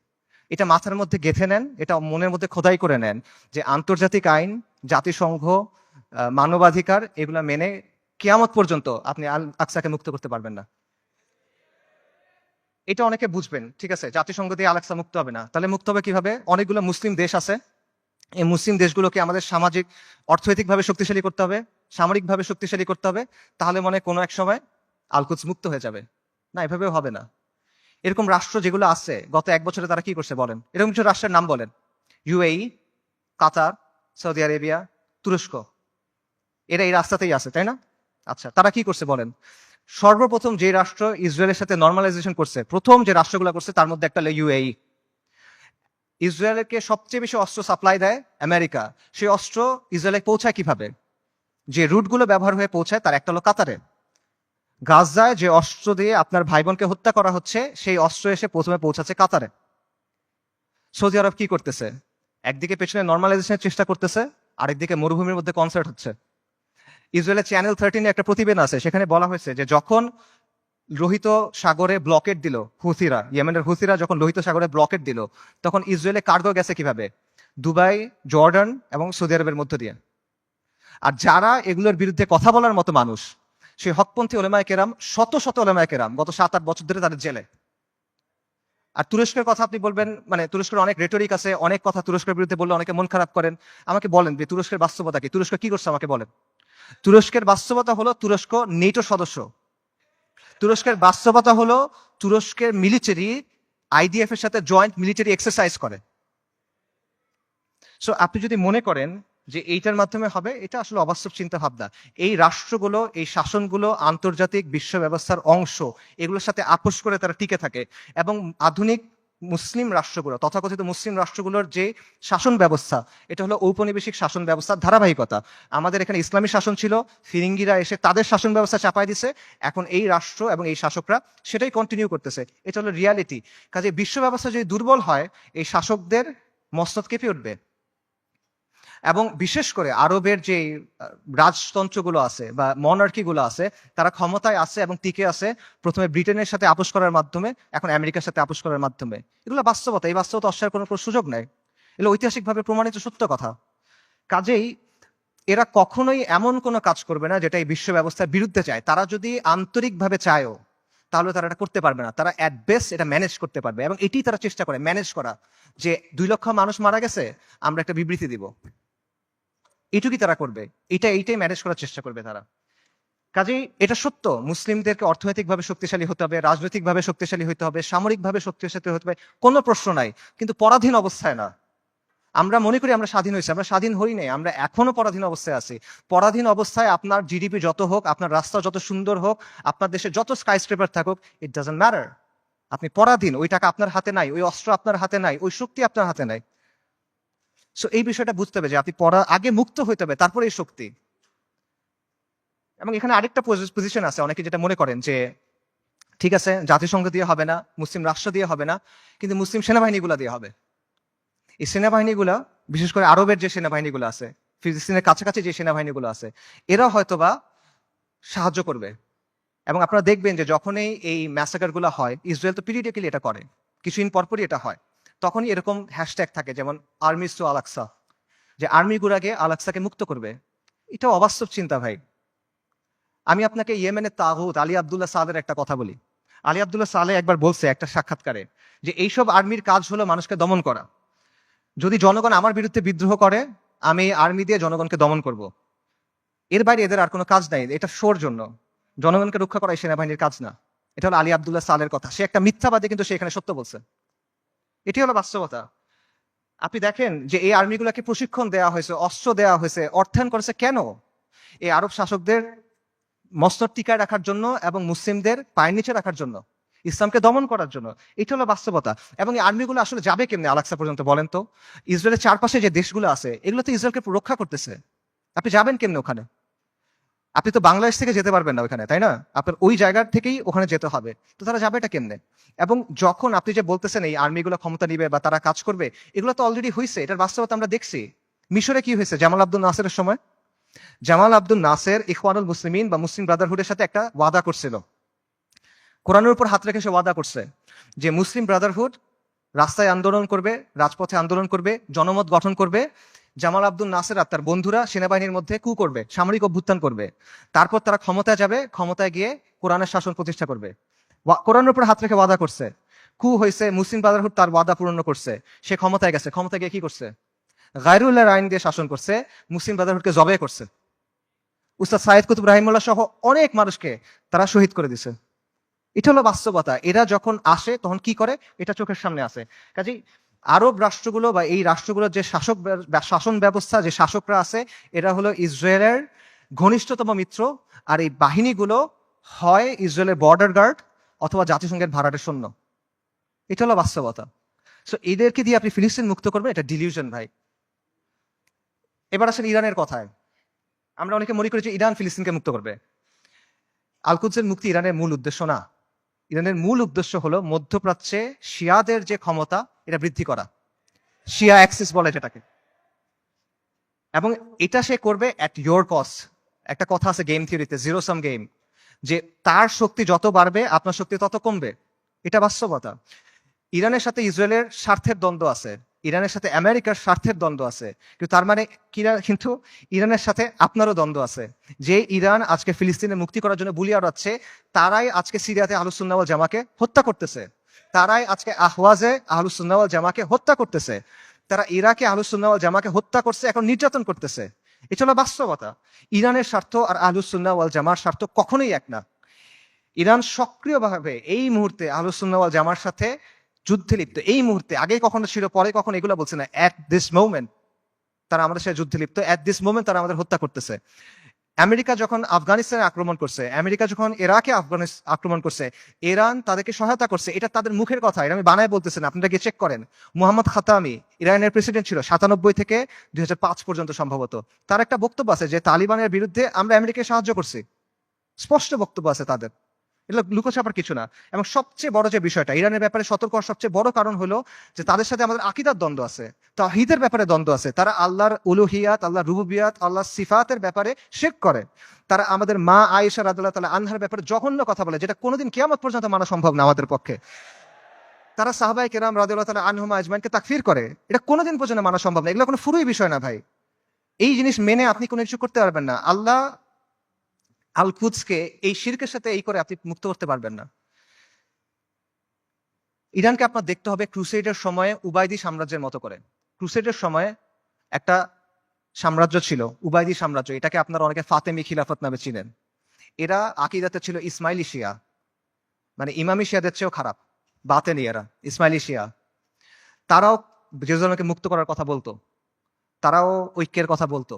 এটা মাথার মধ্যে গেঁথে নেন, এটা মনের মধ্যে খোদাই করে নেন যে আন্তর্জাতিক আইন, জাতিসংঘ, মানবাধিকার এগুলা মেনে কিয়ামত পর্যন্ত আপনি আল আকসাকে মুক্ত করতে পারবেন না। এটা অনেকে বুঝবেন, ঠিক আছে, জাতিসংঘ দিয়ে আল আকসা মুক্ত হবে না, তাহলে মুক্ত হবে কিভাবে? অনেকগুলো মুসলিম দেশ আছে, এই মুসলিম দেশগুলোকে আমাদের সামাজিক অর্থনৈতিকভাবে শক্তিশালী করতে হবে, সামরিকভাবে শক্তিশালী করতে হবে, তাহলে মনে হয় কোনো এক সময় আলকুদস মুক্ত হয়ে যাবে। না, এভাবেও হবে না। এরকম রাষ্ট্র যেগুলো আছে গত 1 বছরে তারা কি করছে বলেন? এরকম কিছু রাষ্ট্রের নাম বলেন। ইউএই, কাতার, সৌদি আরেবিয়া, তুরস্ক, এরা এই রাস্তাতেই আছে, তাই না? আচ্ছা, তারা কি করছে বলেন? সর্বপ্রথম যে রাষ্ট্র ইসরায়েলের সাথে নর্মালাইজেশন করছে, প্রথম যে রাষ্ট্রগুলো করছে তার মধ্যে একটা হলো ইউএই। ইসরায়েলকে সবচেয়ে বেশি অস্ত্র সাপ্লাই দেয় আমেরিকা। সেই অস্ত্র ইসরায়েলে পৌঁছায় কিভাবে? যে রুটগুলো ব্যবহার হয়ে পৌঁছায় তার একটা হলো কাতারে। গাজায় যে অস্ত্র দিয়ে আপনার ভাই বোনকে হত্যা করা হচ্ছে, সেই অস্ত্র এসে প্রথমে পৌঁছাচ্ছে কাতারে। সৌদি আরব কি করতেছে? একদিকে পেছনে নর্মালাইজেশনের চেষ্টা করতেছে, আরেকদিকে মরুভূমির মধ্যে কনসার্ট হচ্ছে। ইসরায়েলের চ্যানেল 13 একটা প্রতিবেদন আছে, সেখানে বলা হয়েছে যে যখন লোহিত সাগরে ব্লকেট দিল হুথিরা, ইয়েমেনের হুথিরা যখন লোহিত সাগরে ব্লকেট দিল, তখন ইসরায়েলে কার্গো গেছে কিভাবে? দুবাই, জর্ডান এবং সৌদি আরবের মধ্য দিয়ে। আর যারা এগুলোর বিরুদ্ধে কথা বলার মতো মানুষ, সেই হকপন্থী ওলেমায়ে কেরাম, শত শত ওলেমায়ে কেরাম গত 7-8 বছর ধরে তাদের জেলে। আর তুরস্কের কথা আপনি বলবেন, মানে তুরস্কের অনেক রেটরিক আছে, অনেক কথা তুরস্কের বিরুদ্ধে বললে অনেকে মন খারাপ করেন। আমাকে বলেন যে তুরস্কের বাস্তবতা কি? তুরস্ক কি করছে আমাকে বলেন। তুরস্কের বাস্তবতা হলো তুরস্ক নেটো সদস্য। তুরস্কের বাস্তবতা হলো তুরস্কের মিলিটারি আইডিএফ এর সাথে জয়েন্ট মিলিটারি এক্সারসাইজ করে। সো আপনি যদি মনে করেন যে এইটার মাধ্যমে হবে, এটা আসলে অবাস্তব চিন্তা ভাবনা। এই রাষ্ট্রগুলো, এই শাসনগুলো আন্তর্জাতিক বিশ্ব ব্যবস্থার অংশ, এগুলোর সাথে আপোষ করে তারা টিকে থাকে। এবং আধুনিক মুসলিম রাষ্ট্রগুলো, তথাকথিত মুসলিম রাষ্ট্রগুলোর যে শাসন ব্যবস্থা, এটা হলো ঔপনিবেশিক শাসন ব্যবস্থার ধারাবাহিকতা। আমাদের এখানে ইসলামী শাসন ছিল, ফিরিঙ্গিরা এসে তাদের শাসন ব্যবস্থা চাপাই দিছে, এখন এই রাষ্ট্র এবং এই শাসকরা সেটাই কন্টিনিউ করতেছে। এটা হলো রিয়ালিটি। কাজে বিশ্ব ব্যবস্থা যদি দুর্বল হয়, এই শাসকদের মস্তক কেঁপে উঠবে। এবং বিশেষ করে আরবের যে রাজতন্ত্রগুলো আছে বা মনার্কিগুলো আছে, তারা ক্ষমতায় আছে এবং টিকে আছে প্রথমে ব্রিটেনের সাথে আপোষ করার মাধ্যমে, এখন আমেরিকার সাথে আপোষ করার মাধ্যমে। এগুলো বাস্তবতা, এই বাস্তবতা অস্বীকার করার কোনো সুযোগ নেই। এগুলো ঐতিহাসিকভাবে প্রমাণিত সত্য কথা। কাজেই এরা কখনোই এমন কোনো কাজ করবে না যেটা এই বিশ্ব ব্যবস্থার বিরুদ্ধে চায়। তারা যদি আন্তরিকভাবে চায়ও, তাহলে তারা এটা করতে পারবে না। তারা অ্যাট বেস্ট এটা ম্যানেজ করতে পারবে, এবং এটি তারা চেষ্টা করে ম্যানেজ করা, যে 2 লক্ষ মানুষ মারা গেছে, আমরা একটা বিবৃতি দিব, এইটুকুই তারা করবে। এইটাই ম্যানেজ করার চেষ্টা করবে তারা। কাজেই এটা সত্য, মুসলিমদেরকে অর্থনৈতিকভাবে শক্তিশালী হতে হবে, রাজনৈতিকভাবে শক্তিশালী হতে হবে, সামরিকভাবে শক্তিশালী হতে হবে, কোনো প্রশ্ন নাই। কিন্তু পরাধীন অবস্থায় না। আমরা মনে করি আমরা স্বাধীন হয়েছি, আমরা স্বাধীন হই নাই, আমরা এখনো পরাধীন অবস্থায় আছি। পরাধীন অবস্থায় আপনার জিডিপি যত হোক, আপনার রাস্তা যত সুন্দর হোক, আপনার দেশে যত স্কাইস্ক্রেপার থাকুক, ইট ডাজন্ট ম্যাটার। আপনি পরাধীন, ওই টাকা আপনার হাতে নাই, ওই অস্ত্র আপনার হাতে নাই, ওই শক্তি আপনার হাতে নাই। সো এই বিষয়টা বুঝতে হবে যে আপনি আগে মুক্ত হইতে হবে, তারপরে এই শক্তি। এবং এখানে আরেকটা পজিশন আছে, অনেকে যেটা মনে করেন যে ঠিক আছে, জাতিসংঘ দিয়ে হবে না, মুসলিম রাষ্ট্র দিয়ে হবে না, কিন্তু মুসলিম সেনাবাহিনীগুলা দিয়ে হবে। এই সেনাবাহিনীগুলা, বিশেষ করে আরবের যে সেনাবাহিনীগুলো আছে, ফিলিস্তিনের কাছাকাছি যে সেনাবাহিনীগুলো আছে, এরা হয়তোবা সাহায্য করবে। এবং আপনারা দেখবেন যে যখনই এই ম্যাসাকার গুলো হয়, ইসরায়েল তো পিরিয়ডিক্যালি এটা করে, কিছুদিন পরপরই এটা হয়, তখনই এরকম হ্যাশট্যাগ থাকে, যেমন আর্মিস টু আলাক্সা, যে আর্মি গুলাকে আলাক্সাকে মুক্ত করবে। এটা অবাস্তব চিন্তা ভাই। আমি আপনাকে ইয়েমেনের তাগুত আলী আব্দুল্লাহ সালের একটা কথা বলি। আলী আব্দুল্লাহ সালে একবার বলছে একটা সাক্ষাৎকারে যে এইসব আর্মির কাজ হলো মানুষকে দমন করা। যদি জনগণ আমার বিরুদ্ধে বিদ্রোহ করে, আমি আর্মি দিয়ে জনগণকে দমন করব। এর বাইরে এদের আর কোনো কাজ নাই, এটা শোর জন্য। জনগণকে রক্ষা করা এই সেনাবাহিনীর কাজ না। এটা হলো আলী আব্দুল্লাহ সালের কথা। সে একটা মিথ্যাবাদী, কিন্তু সে এখানে সত্য বলছে। এটি হলো বাস্তবতা। আপনি দেখেন যে এই আর্মিগুলোকে প্রশিক্ষণ দেওয়া হয়েছে, অস্ত্র দেওয়া হয়েছে, অর্থায়ন করেছে কেন? এই আরব শাসকদের মস্তক টিকায় রাখার জন্য এবং মুসলিমদের পায়ের নিচে রাখার জন্য, ইসলামকে দমন করার জন্য। এটা হলো বাস্তবতা। এবং এই আর্মিগুলো আসলে যাবে কেমনে আলাক্সা পর্যন্ত বলেন তো? ইসরায়েলের চারপাশে যে দেশগুলো আছে, এগুলো তো ইসরায়েলকে রক্ষা করতেছে। আপনি যাবেন কেমনে ওখানে? আপনি তো বাংলাদেশ থেকে যেতে পারবেন না ওখানে, তাই না? আপনার ওই জায়গার থেকেই ওখানে যেতে হবে। তো তারা যাবে এটা কেমনে? এবং যখন আপনি যে বলতেছেন এই আর্মিগুলো ক্ষমতা নিবে বা তারা কাজ করবে, এগুলো তো অলরেডি হয়েছে, এটার বাস্তবতা আমরা দেখছি। মিশরে কি হয়েছে জামাল আব্দুল নাসেরের সময়? জামাল আব্দুল নাসের ইখওয়ানুল মুসলিমিন বা মুসলিম ব্রাদারহুডের সাথে একটা ওয়াদা করছিল, কোরআনের উপর হাত রেখে সে ওয়াদা করছে যে মুসলিম ব্রাদারহুড রাস্তায় আন্দোলন করবে, রাজপথে আন্দোলন করবে, জনমত গঠন করবে। জামাল আব্দুল নাসের আর তার বন্ধুরা সেনাবাহিনীর মধ্যে কু করবে, সামরিক অভ্যুত্থান করবে। তারপর তারা ক্ষমতায় যাবে, ক্ষমতায় গিয়ে কোরআনের শাসন প্রতিষ্ঠা করবে। কোরআনের উপর হাত রেখে ওয়াদা করছে। কু হয়েছে, মুসলিম ব্রাদারহুড তার ওয়াদা পূরণ করছে। সে ক্ষমতায় গেছে, ক্ষমতায় গিয়ে কি করছে? গায়রুল্লাহর আইন দিয়ে শাসন করছে, মুসলিম ব্রাদারহুডকে জবে করছে। উস্তাদ সাইদ কুতুব রাহিমুল্লাহ সহ অনেক মানুষকে তারা শহীদ করে দিছে। এটা হলো বাস্তবতা। এরা যখন আসে তখন কি করে, এটা চোখের সামনে আসে। কাজেই আরব রাষ্ট্রগুলো বা এই রাষ্ট্রগুলোর যে শাসন ব্যবস্থা, যে শাসকরা আছে, এরা হলো ইসরায়েলের ঘনিষ্ঠতম মিত্র। আর এই বাহিনীগুলো হয় ইসরায়েলের বর্ডার গার্ড অথবা জাতিসংঘের ভাড়াটে সৈন্য। এটা হলো বাস্তবতা। সো এদেরকে দিয়ে আপনি ফিলিস্তিন মুক্ত করবেন, এটা ডিলিউশন ভাই। এবার আসেন ইরানের কথায়। আমরা অনেকে মনে করি যে ইরান ফিলিস্তিনকে মুক্ত করবে। আল-কুদসের মুক্তি ইরানের মূল উদ্দেশ্য না। ইরানের মূল উদ্দেশ্য হলো মধ্যপ্রাচ্যে শিয়াদের যে ক্ষমতা, এটা বৃদ্ধি করা। শিয়া অ্যাক্সিস বলে যেটাকে। এবং এটা সে করবে অ্যাট ইয়োর কস্ট। একটা কথা আছে গেম থিওরিতে, জিরো সাম গেম, যে তার শক্তি যত বাড়বে আপনার শক্তি তত কমবে। এটা বাস্তবতা। ইরানের সাথে ইসরায়েলের স্বার্থের দ্বন্দ্ব আছে, ইরানের সাথে আমেরিকার স্বার্থের দ্বন্দ্ব আছে, কিন্তু তার মানে কিন্তু ইরানের সাথে আপনারও দ্বন্দ্ব আছে। যে ইরান আজকে ফিলিস্তিনের মুক্তি করার জন্য বুলি আওড়াচ্ছে, তারাই আজকে সিরিয়াতে আহলুস সুন্নাহ ওয়াল জামাকে হত্যা করতেছে। তারাই আজকে আহওয়াজে আহলুস সুন্নাহ ওয়াল জামাকে হত্যা করতেছে। তারা ইরাকে আহলুস সুন্নাহ ওয়াল জামাকে হত্যা করছে, এখন নির্যাতন করতেছে। এটা হলো বাস্তবতা। ইরানের স্বার্থ আর আহলুস সুন্নাহ ওয়াল জামার স্বার্থ কখনোই এক না। ইরান সক্রিয়ভাবে এই মুহূর্তে আহলুস সুন্নাহ ওয়াল জামার সাথে যুদ্ধে লিপ্ত। এই মুহূর্তে, আগে কখনো ছিল, পরে কখনো এগুলো বলছে না, অ্যাট দিস মোমেন্ট তারা আমাদের সাথে যুদ্ধে লিপ্ত। অ্যাট দিস মোমেন্ট তারা আমাদের হত্যা করতেছে। আমেরিকা যখন আফগানিস্তানে আক্রমণ করছে, আমেরিকা যখন ইরাকে আক্রমণ করছে, ইরান তাদেরকে সহায়তা করছে। এটা তাদের মুখের কথা, এটা আমি বানায় বলতেছি না, আপনারা গিয়ে চেক করেন। মুহাম্মদ খাতামি ইরানের প্রেসিডেন্ট ছিল 97 থেকে 2005 পর্যন্ত সম্ভবত। তার একটা বক্তব্য আছে যে তালিবানের বিরুদ্ধে আমরা আমেরিকাকে সাহায্য করছি। স্পষ্ট বক্তব্য আছে তাদের, এগুলো লুকোছাপার কিছু না। এবং সবচেয়ে বড় যে বিষয়টা, ইরানের ব্যাপারে সতর্ক হওয়ার সবচেয়ে বড় কারণ হলো যে তাদের সাথে আমাদের আকীদার দ্বন্দ্ব আছে, তাওহীদের ব্যাপারে দ্বন্দ্ব আছে। তারা আল্লাহর উলুহিয়াত, আল্লাহর রুবুবিয়াত, আল্লাহর সিফাতের ব্যাপারে শিরক করে। তারা আমাদের মা আয়েশা রাদিয়াল্লাহু তাআলা আনহার ব্যাপারে জঘন্য কথা বলে, যেটা কোনোদিন কিয়ামত পর্যন্ত মানা সম্ভব না আমাদের পক্ষে। তারা সাহাবায়ে কেরাম রাদিয়াল্লাহু তাআলা আনহুম আজমাইনকে তাকফির করে, এটা কোনোদিন পর্যন্ত মানা সম্ভব না। এগুলো কোনো ফুরুই বিষয় না ভাই। এই জিনিস মেনে আপনি কোনো কিছু করতে পারবেন না। আল্লাহ আল কুদসকে এই শিরকের সাথে এই করে আপনি মুক্ত করতে পারবেন না। ইরানকে আপনার দেখতে হবে ক্রুসেডের সময়ে উবাইদি সাম্রাজ্যের মতো করে। ক্রুসেডের সময়ে একটা সাম্রাজ্য ছিল, উবাইদি সাম্রাজ্য। এটাকে আপনারা অনেকে ফাতেমি খিলাফত নামে চিনেন। এরা আকিদাতে ছিল ইসমাইলি শিয়া, মানে ইমামি শিয়াদের চেয়েও খারাপ, বাতেনি এরা, ইসমাইলি শিয়া। তারাও জেরুজালেমকে মুক্ত করার কথা বলতো, তারাও ঐক্যের কথা বলতো।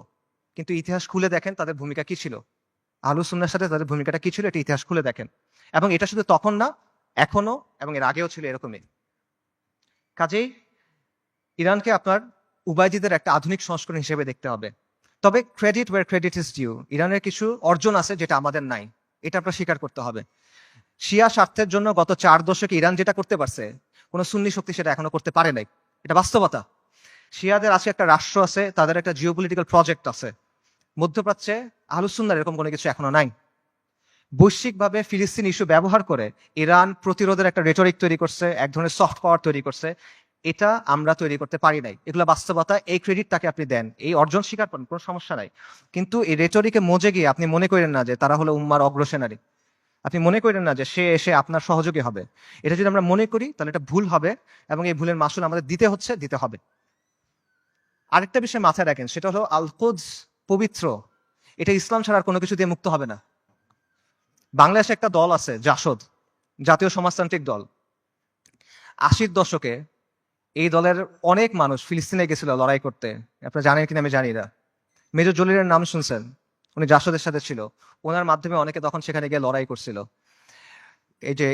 কিন্তু ইতিহাস খুলে দেখেন তাদের ভূমিকা কি ছিল, আহলুস সুন্নাহর সাথে তাদের ভূমিকাটা কি ছিল, এটা ইতিহাস খুলে দেখেন। এবং এটা শুধু তখন না, এখনো এবং এর আগেও ছিল এরকমই। কাজেই ইরানকে আপনার উবাইদিদের একটা আধুনিক সংস্করণ হিসেবে দেখতে হবে। তবে credit where credit is due, ইরানের কিছু অর্জন আছে যেটা আমাদের নাই, এটা আপনার স্বীকার করতে হবে। শিয়া স্বার্থের জন্য গত 4 দশকে ইরান যেটা করতে পারছে, কোনো সুন্নি শক্তি সেটা এখনো করতে পারে নাই। এটা বাস্তবতা। শিয়াদের আছে একটা রাষ্ট্র আছে, তাদের একটা জিওপলিটিক্যাল প্রজেক্ট আছে। মধ্যপ্রাচ্যে আহলুস সুন্নাহর এরকম কোনো কিছু এখনো নাই। বৈশ্বিকভাবে ফিলিস্তিন ইস্যু ব্যবহার করে ইরান প্রতিরোধের একটা রেটরিক তৈরি করছে, এক ধরনের সফট পাওয়ার তৈরি করছে। এটা আমরা তৈরি করতে পারি নাই। এগুলো বাস্তবতা। এই ক্রেডিট তাকে আপনি দেন, এই অর্জন স্বীকার করেন, কোনো সমস্যা নাই। কিন্তু এই রেটরিকে মজে গিয়ে আপনি মনে করেন না যে তারা হলো উম্মার অগ্রসেনারী। আপনি মনে করেন না যে সে এসে আপনার সহযোগী হবে। এটা যদি আমরা মনে করি তাহলে এটা ভুল হবে, এবং এই ভুলের মাসুল আমাদের দিতে হবে। আরেকটা বিষয় মাথায় রাখেন, সেটা হলো আল কুদস পবিত্র, এটা ইসলাম ছাড়া আর কোনো কিছু দিয়ে মুক্ত হবে না। বাংলাদেশে একটা দল আছে জাসদ, জাতীয় সমাজতান্ত্রিক দল। 80-র দশকে এই দলের অনেক মানুষ ফিলিস্তিনে গেছিল লড়াই করতে। আপনারা জানেন কিনা আমি জানি না। মেজর জলিলের নাম শুনছেন, উনি জাসদের সাথে ছিল। ওনার মাধ্যমে অনেকে তখন সেখানে গিয়ে লড়াই করছিল। এই যে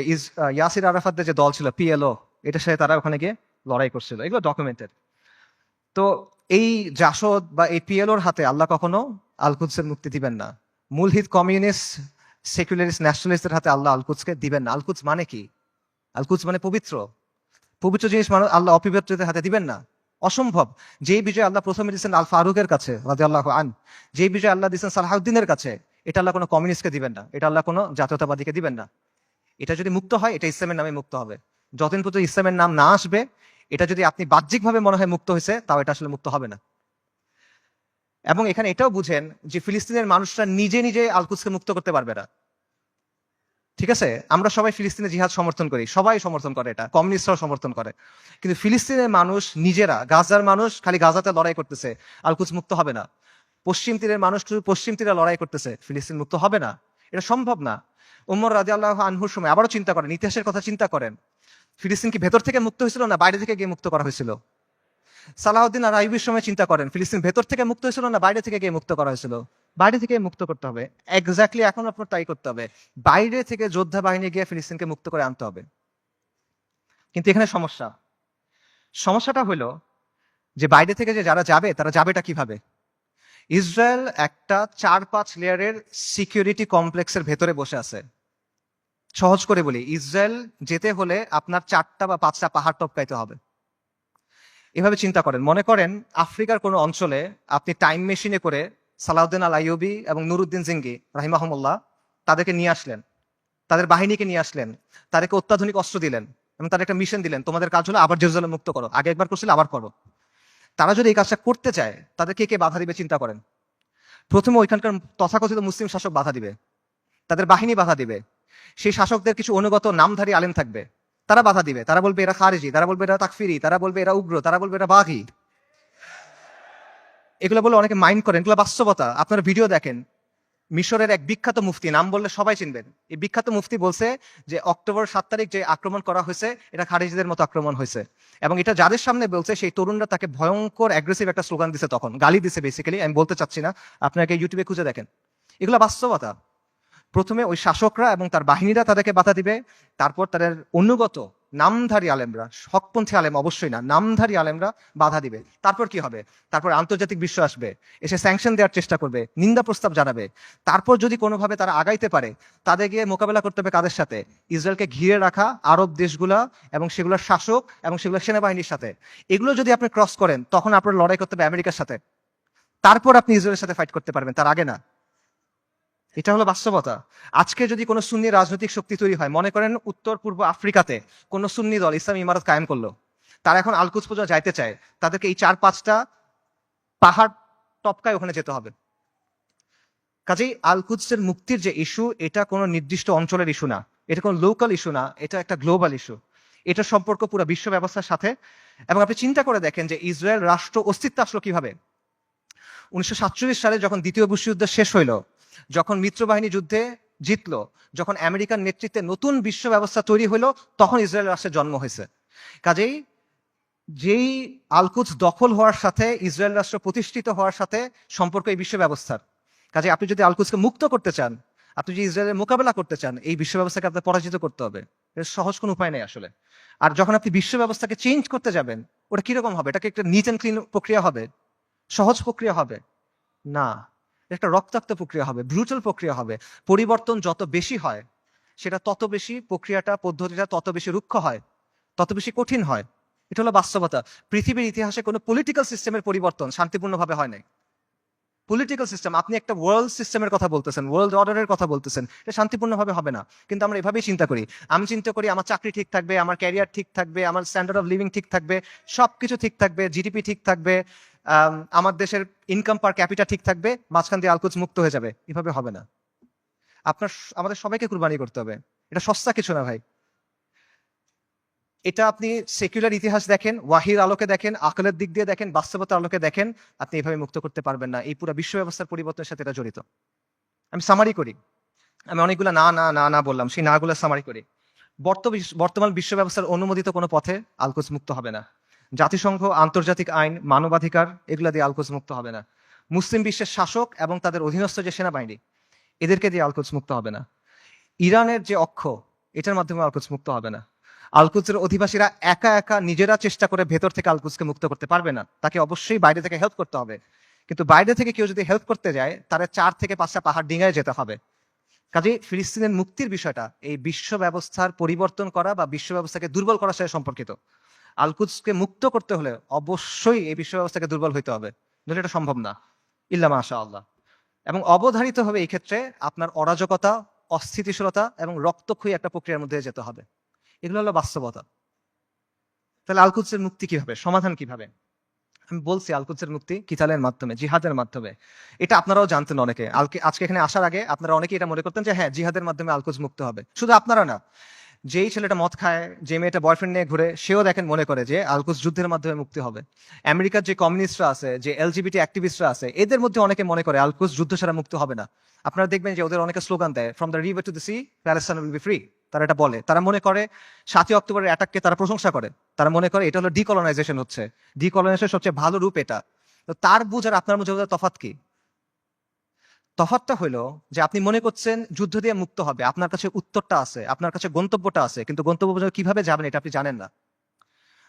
ইয়াসির আরাফাতদের যে দল ছিল পিএলও, এটার সাথে তারা ওখানে গিয়ে লড়াই করছিল। এগুলো ডকুমেন্টেড। তো এই জাসদ বা এই পিএলওর হাতে আল্লাহ কখনো আল কুদসের মুক্তি দিবেন না। মূলহিত কমিউনিস্ট সেকুলারিস্ট ন্যাশনালিস্টের হাতে আল্লাহ আল কুদসকে দিবেন না। আল কুদস মানে কি? আল কুদস মানে পবিত্র। পবিত্র জিনিস মানুষ আল্লাহ অপবিত্রদের হাতে দিবেন না, অসম্ভব। যেই বিজয় আল্লাহ প্রথমে দিচ্ছেন আল ফারুকের কাছে রাদিয়াল্লাহু আন, যেই বিজয় আল্লাহ দিচ্ছেন সালাহউদ্দিনের কাছে, এটা আল্লাহ কোনো কমিউনিস্টকে দিবেন না, এটা আল্লাহ কোনো জাতীয়তাবাদীকে দিবেন না। এটা যদি মুক্ত হয়, এটা ইসলামের নামে মুক্ত হবে। যতদিন পর্যন্ত ইসলামের নাম না আসবে, এটা যদি আপনি বাহ্যিকভাবে মনে হয় মুক্ত হয়েছে, তাও এটা আসলে মুক্ত হবে না। এবং এখানে এটাও বুঝেন যে ফিলিস্তিনের মানুষরা নিজে নিজে আল-কুদসকে মুক্ত করতে পারবে না। ঠিক আছে, আমরা সবাই ফিলিস্তিনের জিহাদ সমর্থন করি, সবাই সমর্থন করে, এটা কমিউনিস্টরাও সমর্থন করে, কিন্তু ফিলিস্তিনের মানুষ নিজেরা, গাজার মানুষ খালি গাজাতে লড়াই করতেছে, আল-কুদস মুক্ত হবে না। পশ্চিম তীরের মানুষ শুধু পশ্চিম তীরে লড়াই করতেছে, ফিলিস্তিন মুক্ত হবে না, এটা সম্ভব না। উমর রাদিয়াল্লাহু আনহুর সময় আবারও চিন্তা করেন, ইতিহাসের কথা চিন্তা করেন, ফিলিস্তিন কি ভেতর থেকে মুক্ত হয়েছিল না বাইরে থেকে গিয়ে মুক্ত করা হয়েছিল? সালাউদ্দিন আর আইয়ুবের সময় চিন্তা করেন, ফিলিস্তিন ভেতর থেকে মুক্ত হয়েছিল না বাইরে থেকে গিয়ে মুক্ত করা হয়েছিল? বাইরে থেকে মুক্ত করতে হবে। এক্স্যাক্টলি এখন আপনার তাই করতে হবে, বাইরে থেকে যোদ্ধা বাহিনী গিয়ে ফিলিস্তিনকে মুক্ত করে আনতে হবে। কিন্তু এখানে সমস্যাটা হলো যে বাইরে থেকে যে যারা যাবে, তারা যাবেটা কিভাবে? ইসরায়েল একটা 4-5 লেয়ারের সিকিউরিটি কমপ্লেক্সের ভেতরে বসে আছে। সহজ করে বলি, ইসরায়েল যেতে হলে আপনার 4টা বা 5টা পাহাড় টপকাইতে হবে। এভাবে চিন্তা করেন, মনে করেন আফ্রিকার কোনো অঞ্চলে আপনি টাইম মেশিনে করে সালাউদ্দিন আল আইয়ুবী এবং নুরুদ্দিন জিঙ্গি রাহিমাহুমুল্লাহ তাদেরকে নিয়ে আসলেন, তাদের বাহিনীকে নিয়ে আসলেন, তাদেরকে অত্যাধুনিক অস্ত্র দিলেন এবং তাদের একটা মিশন দিলেন, তোমাদের কাজ হলো আবার জেরুজালেম মুক্ত করো, আগে একবার করছিলে আবার করো। তারা যদি এই কাজটা করতে চায়, তাদেরকে কে বাধা দিবে চিন্তা করেন। প্রথমে ওইখানকার তথাকথিত মুসলিম শাসক বাধা দিবে, তাদের বাহিনী বাধা দিবে, সেই শাসকদের কিছু অনুগত নামধারী আলেম থাকবে, তারা বাধা দিবে, তারা বলবে এরা খারেজি, তারা বলবে এরা তাকফিরি, তারা বলবে এরা উগ্র, তারা বলবে এরা বাঘি। এগুলো বলে অনেকে মাইন্ড করেন, এগুলো বাস্তবতা। আপনারা ভিডিও দেখেন, মিশরের এক বিখ্যাত মুফতি, নাম বললে সবাই চিনবেন, এই বিখ্যাত মুফতি বলছে যে অক্টোবর 7 তারিখ যে আক্রমণ করা হয়েছে, এটা খারেজিদের মতো আক্রমণ হয়েছে, এবং এটা যাদের সামনে বলছে সেই তরুণরা তাকে ভয়ঙ্কর অ্যাগ্রেসিভ একটা স্লোগান দিছে, তখন গালি দিছে বেসিক্যালি, আমি বলতে চাচ্ছি না, আপনাকে ইউটিউবে খুঁজে দেখেন, এগুলো বাস্তবতা। প্রথমে ওই শাসকরা এবং তার বাহিনীরা তাদেরকে বাধা দিবে, তারপর তাদের অনুগত নামধারী আলেমরা, হকপন্থী আলেম অবশ্যই না, নামধারী আলেমরা বাধা দিবে। তারপর কি হবে? তারপর আন্তর্জাতিক বিশ্ব আসবে, এসে স্যাংশন দেওয়ার চেষ্টা করবে, নিন্দা প্রস্তাব জানাবে। তারপর যদি কোনোভাবে তারা আগাইতে পারে, তাদের গিয়ে মোকাবেলা করতে হবে কাদের সাথে? ইসরায়েলকে ঘিরে রাখা আরব দেশগুলা এবং সেগুলোর শাসক এবং সেগুলোর সেনাবাহিনীর সাথে। এগুলো যদি আপনি ক্রস করেন, তখন আপনার লড়াই করতে হবে আমেরিকার সাথে, তারপর আপনি ইসরায়েলের সাথে ফাইট করতে পারবেন, তার আগে না। এটা হলো বাস্তবতা। আজকে যদি কোনো সুন্নি রাজনৈতিক শক্তি তৈরি হয়, মনে করেন উত্তর পূর্ব আফ্রিকাতে কোনো সুন্নি দল ইসলামী ইমারত কায়েম করলো, তারা এখন আল-কুদস পর্যন্ত যাইতে চায়, তাদেরকে এই 4-5টা পাহাড় টপকায় ওখানে যেতে হবে। কাজেই আল-কুদসের মুক্তির যে ইস্যু, এটা কোনো নির্দিষ্ট অঞ্চলের ইস্যু না, এটা কোনো লোকাল ইস্যু না, এটা একটা গ্লোবাল ইস্যু। এটা সম্পর্ক পুরো বিশ্ব ব্যবস্থার সাথে। এবং আপনি চিন্তা করে দেখেন যে ইসরায়েল রাষ্ট্র অস্তিত্ব আসলো কিভাবে। 1947 সালে যখন দ্বিতীয় বিশ্বযুদ্ধ শেষ হইল, যখন মিত্রবাহিনী যুদ্ধে জিতলো, যখন আমেরিকার নেতৃত্বে নতুন বিশ্ব ব্যবস্থা তৈরি হইলো, তখন ইসরায়েল রাষ্ট্রের জন্ম হয়েছে। কাজেই যেই আল-কুদস দখল হওয়ার সাথে ইসরায়েল রাষ্ট্র প্রতিষ্ঠিত হওয়ার সাথে সম্পর্ক এই বিশ্ব ব্যবস্থার। কাজে আপনি যদি আল-কুদসকে মুক্ত করতে চান, আপনি যদি ইসরায়েলের মোকাবেলা করতে চান, এই বিশ্ব ব্যবস্থাকে আপনার পরাজিত করতে হবে। এর সহজ কোনো উপায় নেই আসলে। আর যখন আপনি বিশ্ব ব্যবস্থাকে চেঞ্জ করতে যাবেন, ওটা কিরকম হবে? এটাকে একটা নিট অ্যান্ড ক্লিন প্রক্রিয়া হবে? সহজ প্রক্রিয়া হবে না, একটা রক্তাক্ত প্রক্রিয়া হবে, ব্রুটাল প্রক্রিয়া হবে। পরিবর্তন যত বেশি হয়, সেটা তত বেশি প্রক্রিয়াটা, পদ্ধতিটা তত বেশি রুক্ষ হয়, তত বেশি কঠিন হয়। এটা হলো বাস্তবতা। পৃথিবীর ইতিহাসে কোনো পলিটিক্যাল সিস্টেমের পরিবর্তন শান্তিপূর্ণভাবে হয় নাই। পলিটিক্যাল সিস্টেম, আপনি একটা ওয়ার্ল্ড সিস্টেমের কথা বলতেছেন, ওয়ার্ল্ড অর্ডারের কথা বলতেছেন, এটা শান্তিপূর্ণভাবে হবে না। কিন্তু আমরা এভাবেই চিন্তা করি, আমি চিন্তা করি আমার চাকরি ঠিক থাকবে, আমার ক্যারিয়ার ঠিক থাকবে, আমার স্ট্যান্ডার্ড অফ লিভিং ঠিক থাকবে, সবকিছু ঠিক থাকবে, জিডিপি ঠিক থাকবে, আমার দেশের ইনকাম পার ক্যাপিটা ঠিক থাকবে, মাঝখান দিয়ে আল-কুদস মুক্ত হয়ে যাবে। এভাবে হবে না। আমাদের সবাইকে কুরবানি করতে হবে। এটা সস্তা কিছু না ভাই। এটা আপনি সেকুলার ইতিহাস দেখেন, ওয়াহির আলোকে দেখেন, আকলের দিক দিয়ে দেখেন, বাস্তবতার আলোকে দেখেন, আপনি এভাবে মুক্ত করতে পারবেন না। এই পুরো বিশ্ব ব্যবস্থার পরিবর্তনের সাথে এটা জড়িত। আমি সামারি করি, আমি অনেকগুলো না না না না বললাম, সেই না গুলো সামারি করি। বর্তমান বিশ্ব ব্যবস্থার অনুমোদিত কোনো পথে আল-কুদস মুক্ত হবে না। জাতিসংঘ, আন্তর্জাতিক আইন, মানবাধিকার, এগুলা দিয়ে আল-কুদস মুক্ত হবে না। মুসলিম বিশ্বের শাসক এবং তাদের অধীনস্থ যে সেনাবাহিনী, এদেরকে দিয়ে আল-কুদস মুক্ত হবে না। ইরানের যে অক্ষ, এটার মাধ্যমে আল-কুদস মুক্ত হবে না। আল-কুদসের অধিবাসীরা একা একা নিজেরা চেষ্টা করে ভেতর থেকে আল-কুদসকে মুক্ত করতে পারবে না, তাকে অবশ্যই বাইরে থেকে হেল্প করতে হবে। কিন্তু বাইরে থেকে কেউ যদি হেল্প করতে যায়, তারা 4 থেকে 5টা পাহাড় ডিঙায় যেতে হবে। কাজেই ফিলিস্তিনের মুক্তির বিষয়টা এই বিশ্ব ব্যবস্থার পরিবর্তন করা বা বিশ্ব ব্যবস্থাকে দুর্বল করার সাথে সম্পর্কিত। আল-কুদসকে মুক্ত করতে হলে অবশ্যই এই বিশ্ব ব্যবস্থাকে দুর্বল হইতে হবে, নইলে এটা সম্ভব না, ইল্লা মাশাআল্লাহ। এবং অবধারিত হবে এই ক্ষেত্রে আপনার অরাজকতা, অস্থিতিশীলতা এবং রক্তক্ষয়ী একটা প্রক্রিয়ার মধ্যে যেতে হবে। এগুলো হলো বাস্তবতা। তাহলে আল কুদসের মুক্তি কিভাবে, সমাধান কিভাবে? আমি বলছি আল কুদসের মুক্তি কিতালের মাধ্যমে, জিহাদের মাধ্যমে। এটা আপনারাও জানতেন অনেকে। আজকে এখানে আসার আগে আপনারা অনেকে এটা মনে করতেন যে হ্যাঁ, জিহাদের মাধ্যমে আল কুদস মুক্ত হবে। শুধু আপনারা না, যেই ছেলেটা মদ খায়, যে মেয়েটা বয়ফ্রেন্ড নিয়ে ঘুরে, সেও দেখেন মনে করে যে আল কুদস যুদ্ধের মাধ্যমে মুক্তি হবে। আমেরিকার যে কমিউনিস্টরা আছে, যে এলজিবিটি অ্যাক্টিভিস্টরা আছে, এদের মধ্যে অনেকে মনে করে আল কুদস যুদ্ধ ছাড়া মুক্ত হবে না। আপনারা দেখবেন যে ওদের অনেকে স্লোগান দেয়, from the river to the sea Palestine will be free. তারা এটা বলে। তারা মনে করে 7ই অক্টোবরের অ্যাটাককে তারা প্রশংসা করে। তারা মনে করে এটা হলো ডিকলোনাইজেশন হচ্ছে, ডিকলোনাইজেশন সবচেয়ে ভালো রূপ এটা। তো তার বুঝ আর আপনার বুঝে তফাৎ কি? তফাৎটা হলো যে আপনি মনে করছেন যুদ্ধ দিয়ে মুক্ত হবে, আপনার কাছে উত্তরটা আছে, আপনার কাছে গন্তব্যটা আছে, কিন্তু গন্তব্য পর্যন্ত কিভাবে যাবেন এটা আপনি জানেন না।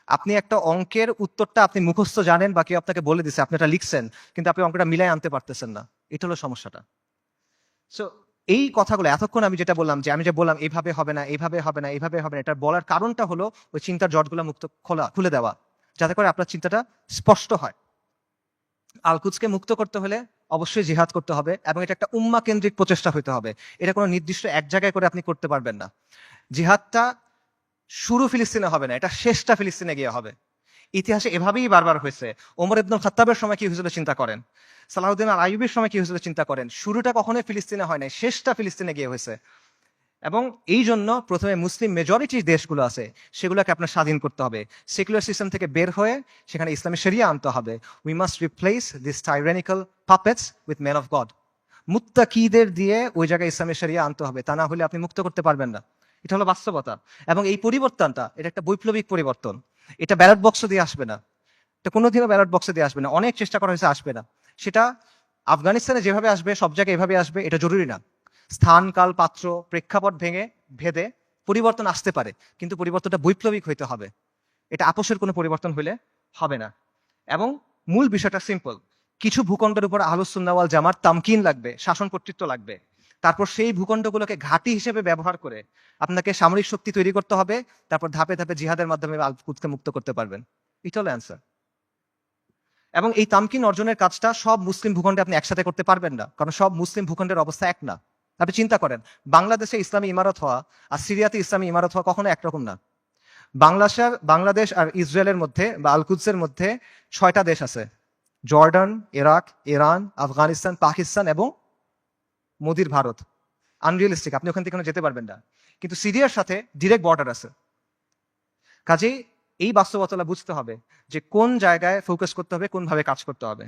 আপনি একটা অঙ্কের উত্তরটা আপনি মুখস্থ জানেন বা কেউ আপনাকে বলে দিছে, আপনি এটা লিখছেন, কিন্তু আপনি অঙ্কটা মিলাই আনতে পারতেছেন না। এটা হলো সমস্যাটা। সো এই কথাগুলো এতক্ষণ আমি যেটা বললাম, যে আমি যে বললাম এইভাবে হবে না, এইভাবে হবে না, এইভাবে হবে না, এটা বলার কারণটা হলো ওই চিন্তার জটগুলো খুলে দেওয়া, যাতে করে আপনার চিন্তাটা স্পষ্ট হয়। আল কুদসকে মুক্ত করতে হলে অবশ্যই জিহাদ করতে হবে, এবং এটা একটা উম্মা কেন্দ্রিক প্রচেষ্টা হতে হবে। এটা কোনো নির্দিষ্ট এক জায়গায় করে আপনি করতে পারবেন না। জিহাদটা শুরু ফিলিস্তিনে হবে না, এটা শেষটা ফিলিস্তিনে গিয়ে হবে। ইতিহাসে এভাবেই বারবার হয়েছে। ওমর ইবনুল খাত্তাবের সময় কি হয়েছিল চিন্তা করেন, সালাহউদ্দিন আল আইয়ুবের সময় কি হয়েছিল চিন্তা করেন। শুরুটা কখনোই ফিলিস্তিনে হয় নাই, শেষটা ফিলিস্তিনে গিয়ে হয়েছে। এবং এই জন্য প্রথমে মুসলিম মেজরিটি দেশগুলো আছে, সেগুলোকে আপনার স্বাধীন করতে হবে। সেকুলার সিস্টেম থেকে বের হয়ে সেখানে ইসলামী শরিয়া আনতে হবে। We must replace this tyrannical puppets with men of God. মুত্তাকিদের দিয়ে ওই জায়গায় ইসলামী শরিয়া আনতে হবে, তা না হলে আপনি মুক্ত করতে পারবেন না। এটা হলো বাস্তবতা। এবং এই পরিবর্তনটা, এটা একটা বৈপ্লবিক পরিবর্তন। এটা ব্যালট বক্স দিয়ে আসবে না, এটা কোনোদিনও ব্যালট বক্সে দিয়ে আসবে না। অনেক চেষ্টা করা হয়েছে, আসবে না। সেটা আফগানিস্তানে যেভাবে আসবে, সব জায়গায় এভাবে আসবে, এটা জরুরি না। স্থান, কাল, পাত্র, প্রেক্ষাপট ভেদে পরিবর্তন আসতে পারে, কিন্তু পরিবর্তনটা বৈপ্লবিক হইতে হবে। এটা আপোষের কোনো পরিবর্তন হইলে হবে না। এবং মূল বিষয়টা সিম্পল, কিছু ভূখণ্ডের উপর আহলুস সুন্নাহ ওয়াল জামাত তামকিন লাগবে, শাসন কর্তৃত্ব লাগবে। তারপর সেই ভূখণ্ডগুলোকে ঘাঁটি হিসেবে ব্যবহার করে আপনাকে সামরিক শক্তি তৈরি করতে হবে। তারপর ধাপে ধাপে জিহাদের মাধ্যমে আল কুদসকে মুক্ত করতে পারবেন। এটা হলো অ্যান্সার। এবং এই তামকিন অর্জনের কাজটা সব মুসলিম ভূখণ্ডে আপনি একসাথে করতে পারবেন না, কারণ সব মুসলিম ভূখণ্ডের অবস্থা এক না। আপনি চিন্তা করেন, বাংলাদেশে ইসলামী ইমারত হওয়া আর সিরিয়াতে ইসলামী ইমারত হওয়া কখনো একরকম না। বাংলাদেশ আর ইসরায়েলের মধ্যে বা আল কুদসের মধ্যে 6টা দেশ আছে: Jordan, Iraq, Iran, Afghanistan, Pakistan এবং মোদির ভারত। আনরিয়েলিস্টিক, আপনি ওখান থেকে যেতে পারবেন না। কিন্তু সিরিয়ার সাথে ডিরেক্ট বর্ডার আছে। কাজেই এই বাস্তবতা বুঝতে হবে যে কোন জায়গায় ফোকাস করতে হবে, কোন ভাবে কাজ করতে হবে।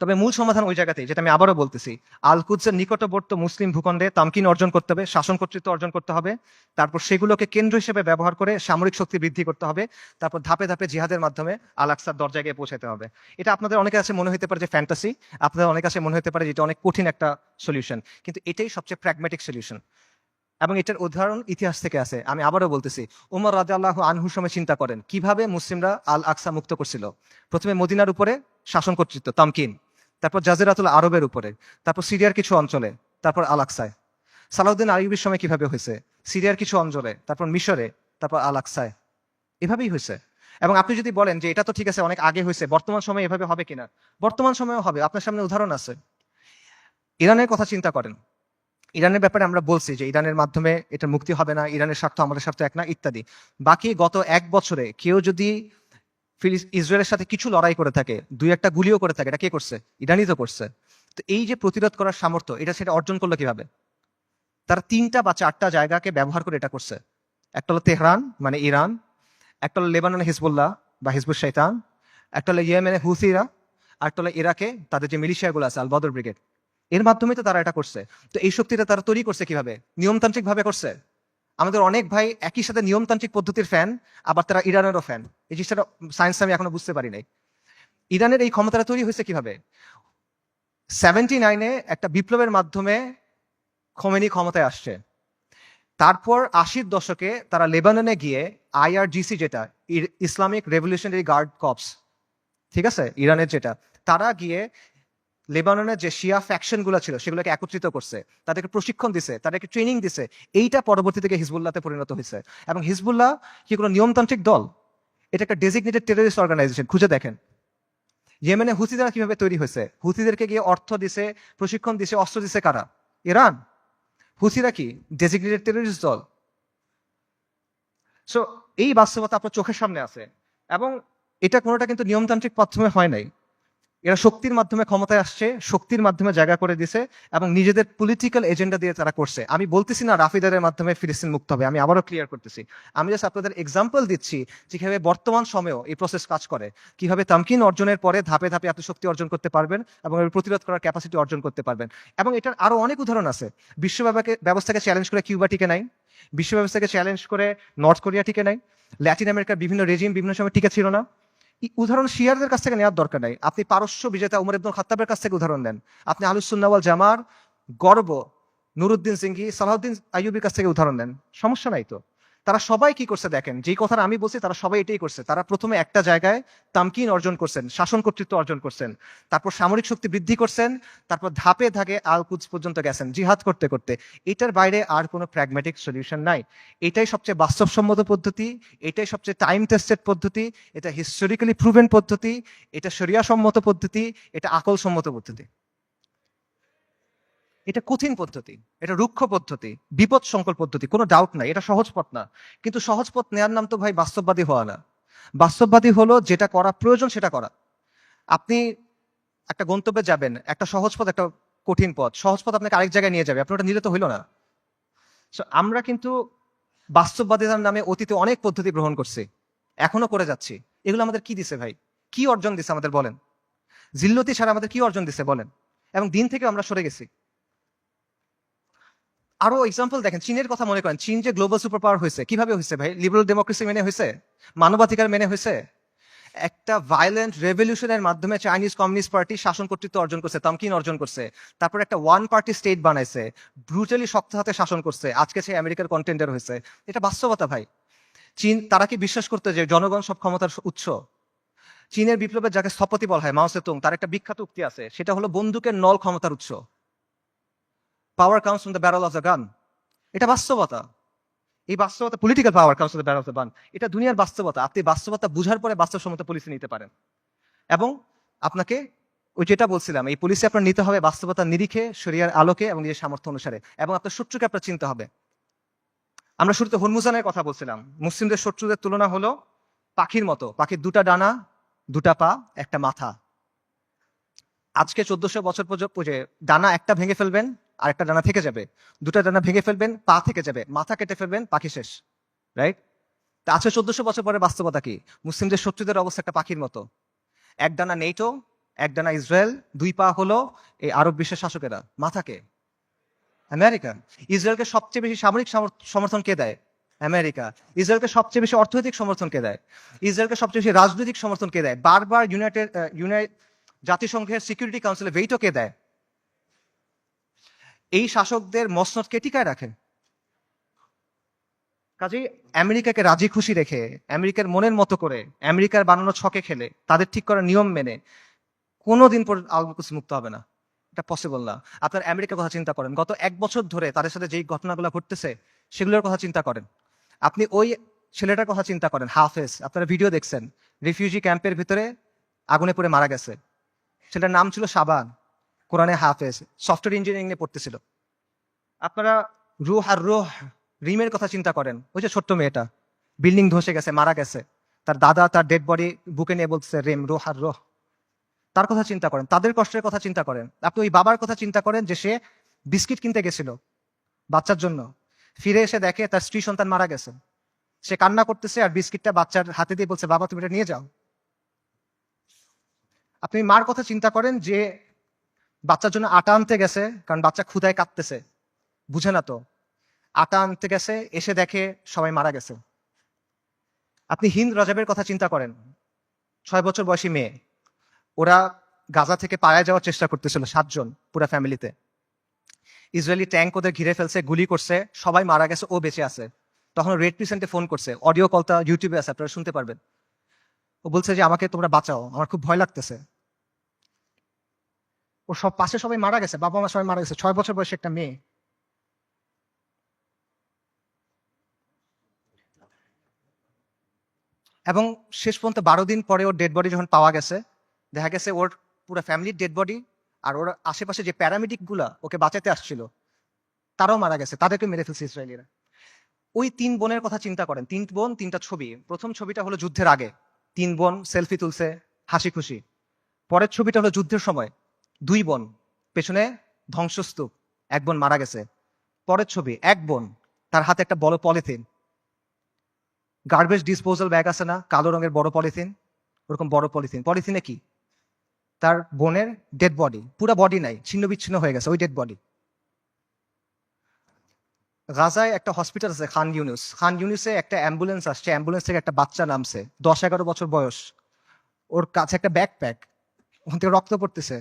তবে মূল সমাধান ওই জায়গাতেই, যেটা আমি আবারও বলতেছি, আল কুদসের নিকটবর্তী মুসলিম ভূখণ্ডে তামকিন অর্জন করতে হবে, শাসন কর্তৃত্ব অর্জন করতে হবে। তারপর সেগুলোকে কেন্দ্র হিসেবে ব্যবহার করে সামরিক শক্তি বৃদ্ধি করতে হবে। তারপর ধাপে ধাপে জিহাদের মাধ্যমে আল আকসার দরজায় গিয়ে পৌঁছাতে হবে। এটা আপনাদের অনেকের কাছে মনে হতে পারে যে ফ্যান্টাসি, আপনাদের অনেক কাছে মনে হতে পারে যে এটা অনেক কঠিন একটা সলিউশন, কিন্তু এটাই সবচেয়ে প্র্যাগম্যাটিক সলিউশন। এবং এটার উদাহরণ ইতিহাস থেকে আছে। আমি আবারও বলতেছি, উমর রাদিয়াল্লাহু আনহুর সময় চিন্তা করেন কিভাবে মুসলিমরা আল আকসা মুক্ত করছিল। প্রথমে মদিনার উপরে শাসন কর্তৃত্ব তামকিন, তারপর জাজিরাতুল আরবের উপরে, তারপর সিরিয়ার কিছু অঞ্চলে, তারপর আল আকসায়। সালাউদ্দিন আইয়ুবের সময় কিভাবে হয়েছে, সিরিয়ার কিছু অঞ্চলে, তারপর মিশরে, তারপর আল আকসায়। এভাবেই হয়েছে। এবং আপনি যদি বলেন যে এটা তো ঠিক আছে, অনেক আগে হয়েছে, বর্তমান সময়ে এভাবে হবে কিনা, বর্তমান সময়েও হবে। আপনার সামনে উদাহরণ আছে। ইরানের কথা চিন্তা করেন। ইরানের ব্যাপারে আমরা বলছি যে ইরানের মাধ্যমে এটা মুক্তি হবে না, ইরানের স্বার্থ আমাদের স্বার্থ এক না, ইত্যাদি। বাকি গত 1 বছরে কেউ যদি ইসরায়েলের সাথে কিছু লড়াই করে থাকে, 2-1টা গুলিও করে থাকে, এটা কে করছে? ইরানই তো করছে। তো এই যে প্রতিরোধ করার সামর্থ্য, এটা সেটা অর্জন করলো কিভাবে? তারা 3টা বা 4টা জায়গাকে ব্যবহার করে এটা করছে। একটা হলো তেহরান মানে ইরান, একটা হলো লেবাননে হিজবুল্লাহ বা হিজবুল শয়তান, একটা হলো ইয়েমেনে হুথিরা, আর একটা হলো ইরাকে তাদের যে মিলিশিয়াগুলো আছে আল বদর ব্রিগেড। এর মাধ্যমে তো তারা এটা করছে। তো এই শক্তিটা তারা তৈরি করছে কিভাবে? নিয়মতান্ত্রিক ভাবে করছে। আমাদের অনেক ভাই একই সাথে নিয়মতান্ত্রিক পদ্ধতির ফ্যান, আবার তারা ইরানেরও ফ্যান। এই জিনিসটা সায়েন্স আমি এখনো বুঝতে পারি নাই। ইরানের এই ক্ষমতাটা তৈরি হয়েছে কিভাবে? 79-এ একটা বিপ্লবের মাধ্যমে খোমেনি ক্ষমতায় আসছে। তারপর 80-র দশকে তারা লেবাননে গিয়ে IRGC, যেটা ইসলামিক রেভলিউশনারি গার্ড কর্পস, ঠিক আছে, ইরানের যেটা, তারা গিয়ে লেবাননের যে শিয়া ফ্যাকশন গুলো ছিল সেগুলোকে একত্রিত করছে, তাদেরকে প্রশিক্ষণ দিছে, তাদেরকে ট্রেনিং দিছে। এইটা পরবর্তী থেকে হিজবুল্লাহতে পরিণত হয়েছে। এবং হিজবুল্লাহ কি কোনো নিয়মতান্ত্রিক দল? এটা একটা ডেজিগনেটেড টেররিস্ট অর্গানাইজেশন। খুঁজে দেখেন ইয়েমেনে হুথিরা কিভাবে তৈরি হয়েছে। হুথিদেরকে গিয়ে অর্থ দিছে, প্রশিক্ষণ দিছে, অস্ত্র দিছে কারা? ইরান। হুথিরা কি ডেজিগনেটেড টেররিস্ট দল? সো এই বাস্তবতা আপনার চোখের সামনে আছে, এবং এটা কোনোটা কিন্তু নিয়মতান্ত্রিক মাধ্যমে হয় নাই। এরা শক্তির মাধ্যমে ক্ষমতায় আসছে, শক্তির মাধ্যমে জায়গা করে দিছে, এবং নিজেদের পলিটিক্যাল এজেন্ডা দিয়ে তারা করছে। আমি বলতেছি না রাফিদারের মাধ্যমে ফিলিস্তিন মুক্ত হবে, আমি আবারও ক্লিয়ার করতেছি। আমি জাস্ট আপনাদের এক্সাম্পল দিচ্ছি যে কিভাবে বর্তমান সময়েও এই প্রসেস কাজ করে, কিভাবে তামকিন অর্জনের পরে ধাপে ধাপে আপনি শক্তি অর্জন করতে পারবেন এবং এর প্রতিরোধ করার ক্যাপাসিটি অর্জন করতে পারবেন। এবং এটার আরো অনেক উদাহরণ আছে। বিশ্ব ব্যবস্থাকে চ্যালেঞ্জ করে কিউবা টিকে নাই, বিশ্ব ব্যবস্থাকে চ্যালেঞ্জ করে নর্থ কোরিয়া টিকে নাই, ল্যাটিন আমেরিকার বিভিন্ন রেজিম বিভিন্ন সময় টিকে ছিল না। উদাহরণ শিয়ারদের কাছ থেকে নেওয়ার দরকার নাই, আপনি পারস্য বিজেতা উমর ইবনুল খাত্তাবের কাছ থেকে উদাহরণ নেন, আপনি আহলুস সুন্নাহ ওয়াল জামার গর্ব নুরুদ্দিন সিংহি, সালাউদ্দিন আইয়ুবির কাছ থেকে উদাহরণ নেন, সমস্যা নাই তো। তারা সবাই কি করছে দেখেন, যেই কথাটা আমি বলছি তারা সবাই এটাই করছে। তারা প্রথমে একটা জায়গায় তামকিন অর্জন করছেন, শাসন কর্তৃত্ব অর্জন করছেন, তারপর সামরিক শক্তি বৃদ্ধি করছেন, তারপর ধাপে ধাপে আল কুদস পর্যন্ত গেছেন জিহাদ করতে করতে। এটার বাইরে আর কোনো প্র্যাগম্যাটিক সলিউশন নাই। এটাই সবচেয়ে বাস্তবসম্মত পদ্ধতি, এটাই সবচেয়ে টাইম টেস্টেড পদ্ধতি, এটা হিস্টোরিক্যালি প্রুভেন পদ্ধতি, এটা শরিয়া সম্মত পদ্ধতি, এটা আকল সম্মত পদ্ধতি। এটা কঠিন পদ্ধতি, এটা রুক্ষ পদ্ধতি, বিপদ সংকল পদ্ধতি, কোনো ডাউট নাই, এটা সহজ পথ না। কিন্তু সহজ পথ নেওয়ার নাম তো ভাই বাস্তববাদী হওয়া না। বাস্তববাদী হলো যেটা করা প্রয়োজন সেটা করা। আপনি একটা গন্তব্যে যাবেন, একটা সহজ পথ একটা কঠিন পথ, সহজ পথ আপনাকে আরেক জায়গায় নিয়ে যাবে, আপনি ওটা নিলে তো হইলো না। আমরা কিন্তু বাস্তববাদিতার নামে অতীতে অনেক পদ্ধতি গ্রহণ করছি, এখনো করে যাচ্ছি। এগুলো আমাদের কি দিছে ভাই? কি অর্জন দিছে আমাদের বলেন? জিল্লতি ছাড়া আমাদের কি অর্জন দিছে বলেন? এবং দিন থেকে আমরা সরে গেছি। আরো এক্সাম্পল দেখেন, চীনের কথা মনে করেন। চীন যে গ্লোবাল সুপার পাওয়ার হয়েছে কিভাবে হয়েছে ভাই? লিবারাল ডেমোক্রেসি মেনে হয়েছে, মানবাধিকার মেনে হয়েছে। একটা ভায়োলেন্ট রেভলিউশনের মাধ্যমে চাইনিজ কমিউনিস্ট পার্টি শাসন কর্তৃত্ব অর্জন করছে, তামকিন অর্জন করছে। তারপর একটা ওয়ান পার্টি স্টেট বানাইছে, ব্রুটালি শক্ত হাতে শাসন করছে, আজকে সে আমেরিকার কন্টেন্ডার হয়েছে। এটা বাস্তবতা ভাই। চীন, তারা কি বিশ্বাস করতে যে জনগণ সব ক্ষমতার উৎস? চীনের বিপ্লবের যাকে স্থপতি বলা হয় মাও সেতুং, তার একটা বিখ্যাত উক্তি আছে, সেটা হলো বন্দুকের নল ক্ষমতার উৎস। পাওয়ার comes from the barrel of the gun. এটা বাস্তবতা। এই বাস্তবতা, political power comes from the barrel of the gun, এটা দুনিয়ার বাস্তবতা। আপনি বাস্তবতা বুঝার পরে বাস্তবসম্মত পলিসি নিতে পারেন। এবং আপনাকে ওই যেটা বলছিলাম, এই পলিসি আপনার নিতে হবে বাস্তবতার নিরিখে, শরিয়ার আলোকে এবং নিজের সামর্থ্য অনুসারে, এবং আপনার শত্রুকে আপনার চিনতে হবে। আমরা শুরুতে হরমুজানের কথা বলছিলাম। মুসলিমদের শত্রুদের তুলনা হলো পাখির মতো, পাখির দুটা ডানা, দুটা পা, একটা মাথা। আজকে 1400 বছর পর্যন্ত ডানা একটা ভেঙে ফেলবেন আর একটা ডানা থেকে যাবে, দুটা ডানা ভেঙে ফেলবেন পা থেকে যাবে, মাথা কেটে ফেলবেন পাখি শেষ, রাইট? তা আজকে 1400 বছর পরে বাস্তবতা কি? মুসলিমদের শত্রুদের অবস্থা একটা পাখির মতো। এক ডানা নেটো, এক ডানা ইসরায়েল, দুই পা হলো এই আরব বিশ্বের শাসকেরা, মাথাকে আমেরিকা। ইসরায়েলকে সবচেয়ে বেশি সামরিক সমর্থন কে দেয়? আমেরিকা। ইসরায়েলকে সবচেয়ে বেশি অর্থনৈতিক সমর্থন কে দেয়? ইসরায়েলকে সবচেয়ে বেশি রাজনৈতিক সমর্থন কে দেয়? বারবার জাতিসংঘের সিকিউরিটি কাউন্সিলে ভেটো কে দেয়? এই শাসকদের মসনদ কে টিকায় রাখে? কাজেই আমেরিকাকে রাজি খুশি রেখে, আমেরিকার মনের মতো করে, আমেরিকার বানানো ছকে খেলে, তাদের ঠিক করা নিয়ম মেনে কোনোদিন পর আল কুদস মুক্ত হবে না। এটা পসিবল না। আপনার আমেরিকার কথা চিন্তা করেন, গত 1 বছর ধরে তাদের সাথে যেই ঘটনাগুলো ঘটতেছে সেগুলোর কথা চিন্তা করেন। আপনি ওই ছেলেটার কথা চিন্তা করেন, হাফেজ, আপনারা ভিডিও দেখছেন, রিফিউজি ক্যাম্পের ভিতরে আগুনে পড়ে মারা গেছে। ছেলেটার নাম ছিল শাবান, কোরআনে হাফেজ, সফটওয়্যার ইঞ্জিনিয়ারিং নিয়ে পড়তেছিল। আপনারা রুহ রিমের কথা চিন্তা করেন, ওই যে ছোট্ট মেয়েটা বিল্ডিং ধসে গেছে, মারা গেছে, তার দাদা তার ডেড বডি বুকে নিয়ে বলতেছে রেম রোহ। তার কথা চিন্তা করেন, তাদের কষ্টের কথা চিন্তা করেন। আপনি ওই বাবার কথা চিন্তা করেন যে সে বিস্কিট কিনতে গেছিল বাচ্চার জন্য, ফিরে এসে দেখে তার স্ত্রী সন্তান মারা গেছে। সে কান্না করতেছে আর বিস্কিটটা বাচ্চার হাতে দিয়ে বলছে, বাবা তুমি এটা নিয়ে যাও। আপনি মার কথা চিন্তা করেন যে বাচ্চার জন্য আটা আনতে গেছে, কারণ বাচ্চা ক্ষুধায় কাঁদতেছে, বুঝে না তো, আটা আনতে গেছে, এসে দেখে সবাই মারা গেছে। আপনি হিন্দ রজাবের কথা চিন্তা করেন, 6 বছর বয়সী মেয়ে, ওরা গাজা থেকে পালায় যাওয়ার চেষ্টা করতেছিল 7 জন পুরো ফ্যামিলিতে। ইসরায়েলি ট্যাঙ্ক ওদের ঘিরে ফেলছে, গুলি করছে, সবাই মারা গেছে, ও বেঁচে আছে। তখন রেড ক্রিসেন্টে ফোন করছে, অডিও কলটা ইউটিউবে আছে, আপনারা শুনতে পারবেন। ও বলছে যে আমাকে তোমরা বাঁচাও, আমার খুব ভয় লাগতেছে। ও সব পাশে সবাই মারা গেছে, বাবা মা সবাই মারা গেছে, 6 বছর বয়সী একটা মেয়ে। এবং শেষ পর্যন্ত 12 দিন পরে ওর ডেড বডি যখন পাওয়া গেছে, দেখা গেছে ওর পুরো ফ্যামিলির ডেড বডি, আর ওর আশেপাশে যে প্যারামেডিক গুলা ওকে বাঁচাতে আসছিল তারাও মারা গেছে, তাদেরকে মেরে ফেলছে ইসরায়েলিরা। ওই 3 বোনের কথা চিন্তা করেন, 3 বোন 3টা ছবি। প্রথম ছবিটা হলো যুদ্ধের আগে, 3 বোন সেলফি তুলছে হাসি খুশি। পরের ছবিটা হলো যুদ্ধের সময়, 2 বোন, পেছনে ধ্বংসস্তূপ, 1 বোন মারা গেছে। পরের ছবি 1 বোন, তার হাতে একটা বড় পলিথিন, গার্বেজ ডিসপোজাল ব্যাগ আছে না, কালো রঙের বড় পলিথিন, ওরকম বড় পলিথিন। পলিথিনে কি? তার বোনের ডেড বডি, পুরো বডি নাই, ছিন্ন বিচ্ছিন্ন হয়ে গেছে ওই ডেড বডি। গাজায় একটা হসপিটাল আছে খান ইউনুস, খান ইউনুসে একটা অ্যাম্বুলেন্স আসছে, অ্যাম্বুলেন্স থেকে একটা বাচ্চা নামছে, 10-11 বছর বয়স, ওর কাছে একটা ব্যাকপ্যাক, ওখান থেকে রক্ত পড়তেছে।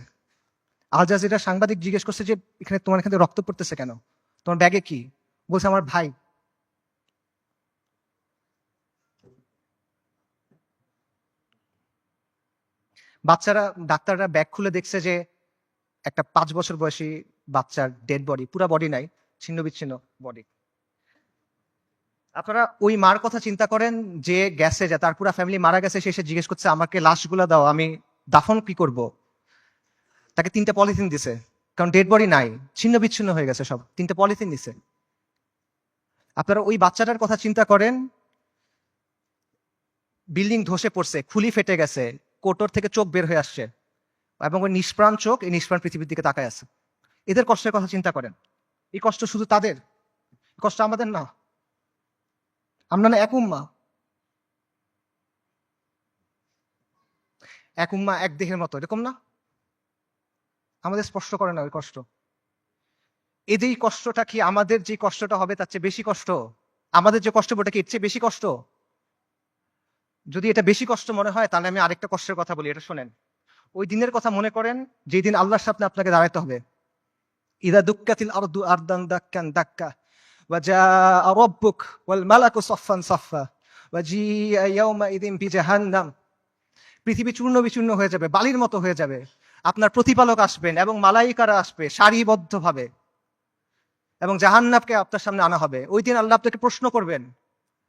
আল জাজিরা সাংবাদিক জিজ্ঞেস করছে যে এখানে তোমার এখান থেকে রক্ত পড়তেছে কেন, তোমার ব্যাগে কি? বলছে আমার ভাই। বাচ্চারা, ডাক্তাররা ব্যাগ খুলে দেখছে যে একটা 5 বছর বয়সী বাচ্চার ডেড বডি, পুরা বডি নাই, ছিন্ন বিচ্ছিন্ন বডি। আপনারা ওই মার কথা চিন্তা করেন যে গেছে, যে তার পুরা ফ্যামিলি মারা গেছে, সে এসে জিজ্ঞেস করছে আমাকে লাশগুলো দাও, আমি দাফন কি করব। তাকে 3টা পলিথিন দিছে, কারণ ডেড বডি নাই, ছিন্ন বিচ্ছিন্ন হয়ে গেছে সব, 3টা পলিথিন দিছে। আপনারা ওই বাচ্চাটার কথা চিন্তা করেন, বিল্ডিং ধসে পড়ছে, খুলি ফেটে গেছে, কোটর থেকে চোখ বের হয়ে আসছে, এবং ওই নিষ্প্রাণ চোখ এই নিষ্প্রাণ পৃথিবীর দিকে তাকায় আছে। এদের কষ্টের কথা চিন্তা করেন। এই কষ্ট শুধু তাদের, কষ্ট আমাদের না। আমরা না এক উম্মা, এক উম্মা এক দেহের মতো, এরকম না? আমাদের স্পষ্ট করে না ওই কষ্ট। এই যে কষ্টটা কি আমাদের যে কষ্টটা হবে তার চেয়ে বেশি কষ্ট? আমাদের যে কষ্ট ওটা কি এর চেয়ে বেশি কষ্ট? যদি এটা বেশি কষ্ট মনে হয় তাহলে আমি আরেকটা কষ্টের কথা বলি, এটা শোনেন। ওই দিনের কথা মনে করেন যেই দিন আল্লাহর সামনে আপনাকে দাঁড়াতে হবে। ইদা দুক্কাতিল আরদু আরদান দাক্কান দাক্কা ওয়া জাআ রাব্বুক ওয়াল মালাকু সাফফান সাফফা ওয়া জিআ ইয়াওমাইযিন বিজাহান্নাম। পৃথিবী চূর্ণ বিচূর্ণ হয়ে যাবে, বালির মতো হয়ে যাবে। আপনার প্রতিপালক আসবেন এবং মালাইকারা আসবে সারিবদ্ধভাবে, এবং জাহান্নামকে আপনার সামনে আনা হবে। ওই দিন আল্লাহ আপনাকে প্রশ্ন করবেন,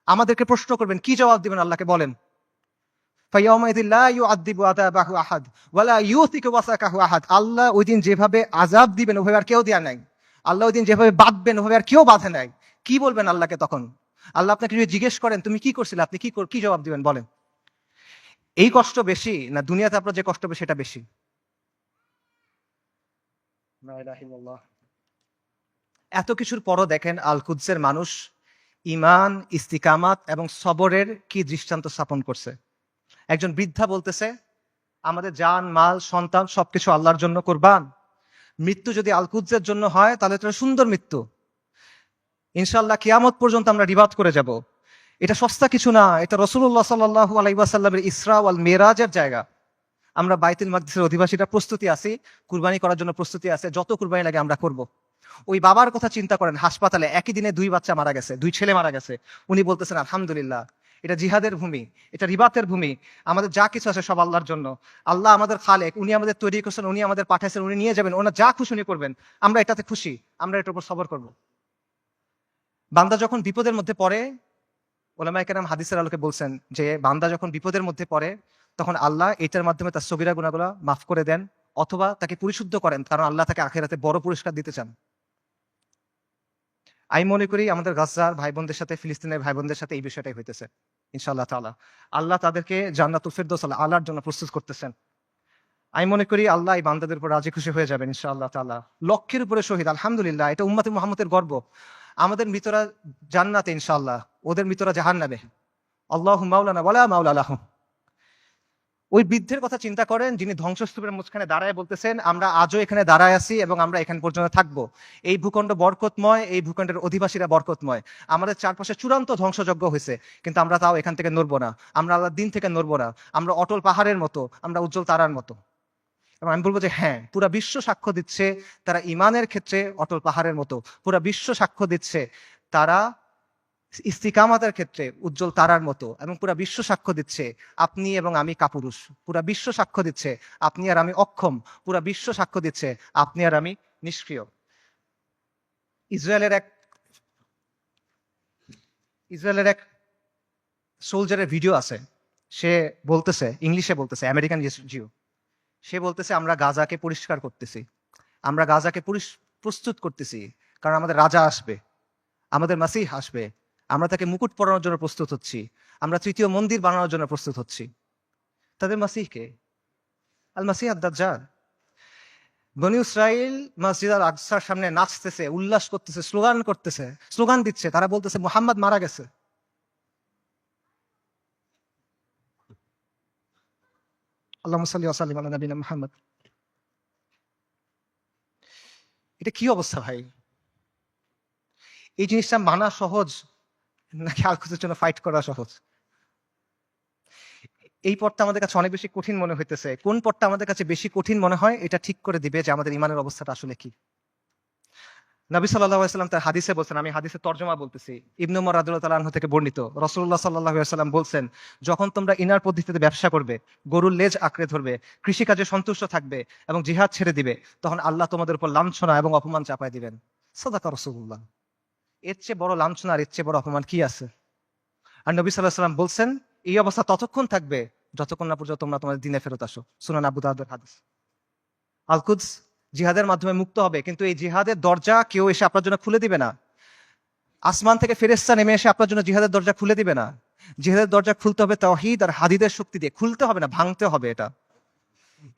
আমাদেরকে প্রশ্ন করবেন, কি জবাব দিবেন আল্লাহকে বলেন? ফায়াউমাইযিন লা ইউআযযিবু আযাবাহু আহাদ ওয়া লা ইউসিকু ওয়াসাকাহু আহাদ। আল্লাহ ওই দিন যেভাবে আযাব দিবেন ওভাবে আর কেউ দেয়া নাই। আল্লাহ ওই দিন যেভাবে বাঁধবেন ওভাবে আর কেউ বাঁধে নাই। কি বলবেন আল্লাহকে তখন? আল্লাহ আপনাকে যদি জিজ্ঞেস করেন তুমি কি করছিলে, আপনি কি জবাব দিবেন বলেন? এই কষ্ট বেশি না দুনিয়াতে আপনার যে কষ্ট হবে সেটা বেশি? লা ইলাহা ইল্লাল্লাহ। এত কিছুর পরও দেখেন আল কুদসের মানুষ ঈমান, ইস্তিকামাত এবং সবরের কি দৃষ্টান্ত স্থাপন করছে। একজন বৃদ্ধা বলতেছে আমাদের জান মাল সন্তান সবকিছু আল্লাহর জন্য কোরবান। মৃত্যু যদি আল কুদসের জন্য হয় তাহলে তো সুন্দর মৃত্যু, ইনশাআল্লাহ কিয়ামত পর্যন্ত আমরা রিবাদ করে যাব। এটা সস্তা কিছু না, এটা রাসূলুল্লাহ সাল্লাল্লাহু আলাইহি ওয়াসাল্লামের ইসরা ওয়াল মিরাজের জায়গা। আমরা বাইতুল মাকদিসের অধিবাসীরা প্রস্তুতি আছি, কুরবানি করার জন্য প্রস্তুতি আছে, যত কুরবানি লাগে আমরা করব। ওই বাবার কথা চিন্তা করেন, হাসপাতালে একই দিনে 2 বাচ্চা মারা গেছে, 2 ছেলে মারা গেছে। উনি বলতেছেন আলহামদুলিল্লাহ, এটা জিহাদের ভূমি, এটা রিবাতের ভূমি, আমাদের যা কিছু আছে সব আল্লাহর জন্য। আল্লাহ আমাদের খালেক, উনি আমাদের তৈরি করছেন, উনি আমাদের পাঠাইছেন, উনি নিয়ে যাবেন, ওনার যা খুশি উনি করবেন, আমরা এটাতে খুশি, আমরা এটার উপর সবর করব। বান্দা যখন বিপদের মধ্যে পড়ে, ওলামায়ে কেরাম হাদিসের আলোকে বলছেন যে বান্দা যখন বিপদের মধ্যে পড়ে তখন আল্লাহ এটার মাধ্যমে তার সগীরা গুনাহগুলো মাফ করে দেন, অথবা তাকে পরিশুদ্ধ করেন, কারণ আল্লাহ তাকে আখিরাতে বড় পুরস্কার দিতে চান। আমি মনে করি আমাদের গাজার ভাই বোনদের সাথে, ফিলিস্তিনের ভাই বোনদের সাথে এই বিষয়টাই হইতেছে। ইনশাআল্লাহ তাআলা আল্লাহ তাদেরকে জান্নাতুল ফিরদৌস আলার জন্য প্রস্তুত করতেছেন। আমি মনে করি আল্লাহ এই বান্দাদের উপর রাজি খুশি হয়ে যাবেন ইনশাআল্লাহ তাআলা। লক্ষের উপরে শহীদ, আলহামদুলিল্লাহ, এটা উম্মতে মুহাম্মদের গর্ব। আমাদের মৃতরা জান্নাতে ইনশাআল্লাহ, ওদের মৃতরা জাহান্নামে। আল্লাহু মাওলানা ওয়ালা মাওলা লাহুম। ওই বৃদ্ধের কথা চিন্তা করেন যিনি ধ্বংসস্তূপের মাঝখানে দাঁড়ায় বলতেছেন আমরা আজও এখানে দাঁড়ায় আছি এবং আমরা এখানে পর্যন্ত থাকবো। এই ভূখণ্ড বরকতময়, এই ভূখণ্ডের অধিবাসীরা বরকতময়। আমাদের চারপাশে চূড়ান্ত ধ্বংসযজ্ঞ হয়েছে, কিন্তু আমরা তাও এখান থেকে নড়বো না, আমরা আল্লাহর দিন থেকে নড়বো না। আমরা অটল পাহাড়ের মতো, আমরা উজ্জ্বল তারার মতো। এবং আমি বলবো যে হ্যাঁ, পুরা বিশ্ব সাক্ষ্য দিচ্ছে তারা ইমানের ক্ষেত্রে অটল পাহাড়ের মতো। পুরা বিশ্ব সাক্ষ্য দিচ্ছে তারা ইস্তিকামাতের ক্ষেত্রে উজ্জ্বল তারার মতো, এবং পুরা বিশ্ব সাক্ষ্য দিচ্ছে আপনি এবং আমি কাপুরুষ। পুরা বিশ্ব সাক্ষ্য দিচ্ছে আপনি আর আমি অক্ষম। পুরা বিশ্ব সাক্ষ্য দিচ্ছে আপনি আর আমি নিষ্ক্রিয়। ইসরায়েলের এক ইসরায়েলের এক সোলজারের ভিডিও আছে, সে বলতেছে, ইংলিশে বলতেছে, আমেরিকান জিও। সে বলতেছে আমরা গাজাকে পরিষ্কার করতেছি, আমরা গাজাকে প্রস্তুত করতেছি, কারণ আমাদের রাজা আসবে, আমাদের মাসিহ আসবে, আমরা তাকে মুকুট পরানোর জন্য প্রস্তুত হচ্ছি, আমরা তৃতীয় মন্দির বানানোর জন্য প্রস্তুত হচ্ছি। তাদের মাসিহকে আল মাসিহ আদ-দাজ্জাল। বনী ইসরাইল মসজিদ আল আকসার সামনে নাচতেছে, উল্লাস করতেছে, স্লোগান করতেছে, স্লোগান দিচ্ছে, তারা বলতেছে মুহাম্মদ মারা গেছে। আল্লাহুম্মা সাল্লি ওয়া সাল্লিম আলা নবিয়িনা মুহাম্মদ। এটা কি অবস্থা ভাই? এই জিনিসটা মানা সহজ নাকি আল-কুদসের জন্য ফাইট করা সহজ? এই পথটা আমাদের কাছে অনেক বেশি কঠিন মনে হইতেছে। কোন পথটা আমাদের কাছে বেশি কঠিন মনে হয় এটা ঠিক করে দিবে যে আমাদের ইমানের অবস্থাটা আসলে কি। নবী সাল্লাল্লাহু আলাইহি ওয়াসাল্লাম তার হাদিসে বলছেন, আমি হাদিসের তর্জমা বলতেছি, ইবনে উমর রাদিয়াল্লাহু তাআলা আনহু থেকে বর্ণিত, রাসূলুল্লাহ সাল্লাল্লাহু আলাইহি ওয়াসাল্লাম বলছেন, যখন তোমরা ইনার পদ্ধতিতে ব্যবসা করবে, গরুর লেজ আঁকড়ে ধরবে, কৃষিকাজে সন্তুষ্ট থাকবে এবং জিহাদ ছেড়ে দিবে, তখন আল্লাহ তোমাদের উপর লাঞ্ছনা এবং অপমান চাপায় দিবেন। সাদাকা রাসূলুল্লাহ। এর চেয়ে বড় লাঞ্ছনা আর এর চেয়ে বড় অপমান কি আছে? আর নবী সাল্লাল্লাহু আলাইহি ওয়াসাল্লাম বলছেন, এই অবস্থা ততক্ষণ থাকবে যতক্ষণ না পর্যন্ত তোমরা তোমাদের দ্বীনে ফেরত আসো। সুনান আবু দাউদের হাদিস। আল কুদস জিহাদের মাধ্যমে মুক্ত হবে, কিন্তু এই জিহাদের দরজা কেউ এসে আপনার জন্য খুলে দিবে না। আসমান থেকে ফেরেশতা নেমে এসে আপনার জন্য জিহাদের দরজা খুলে দিবে না। জিহাদের দরজা খুলতে হবে তাওহীদ আর হাদিদের শক্তি দিয়ে, খুলতে হবে না, ভাঙতে হবে। এটা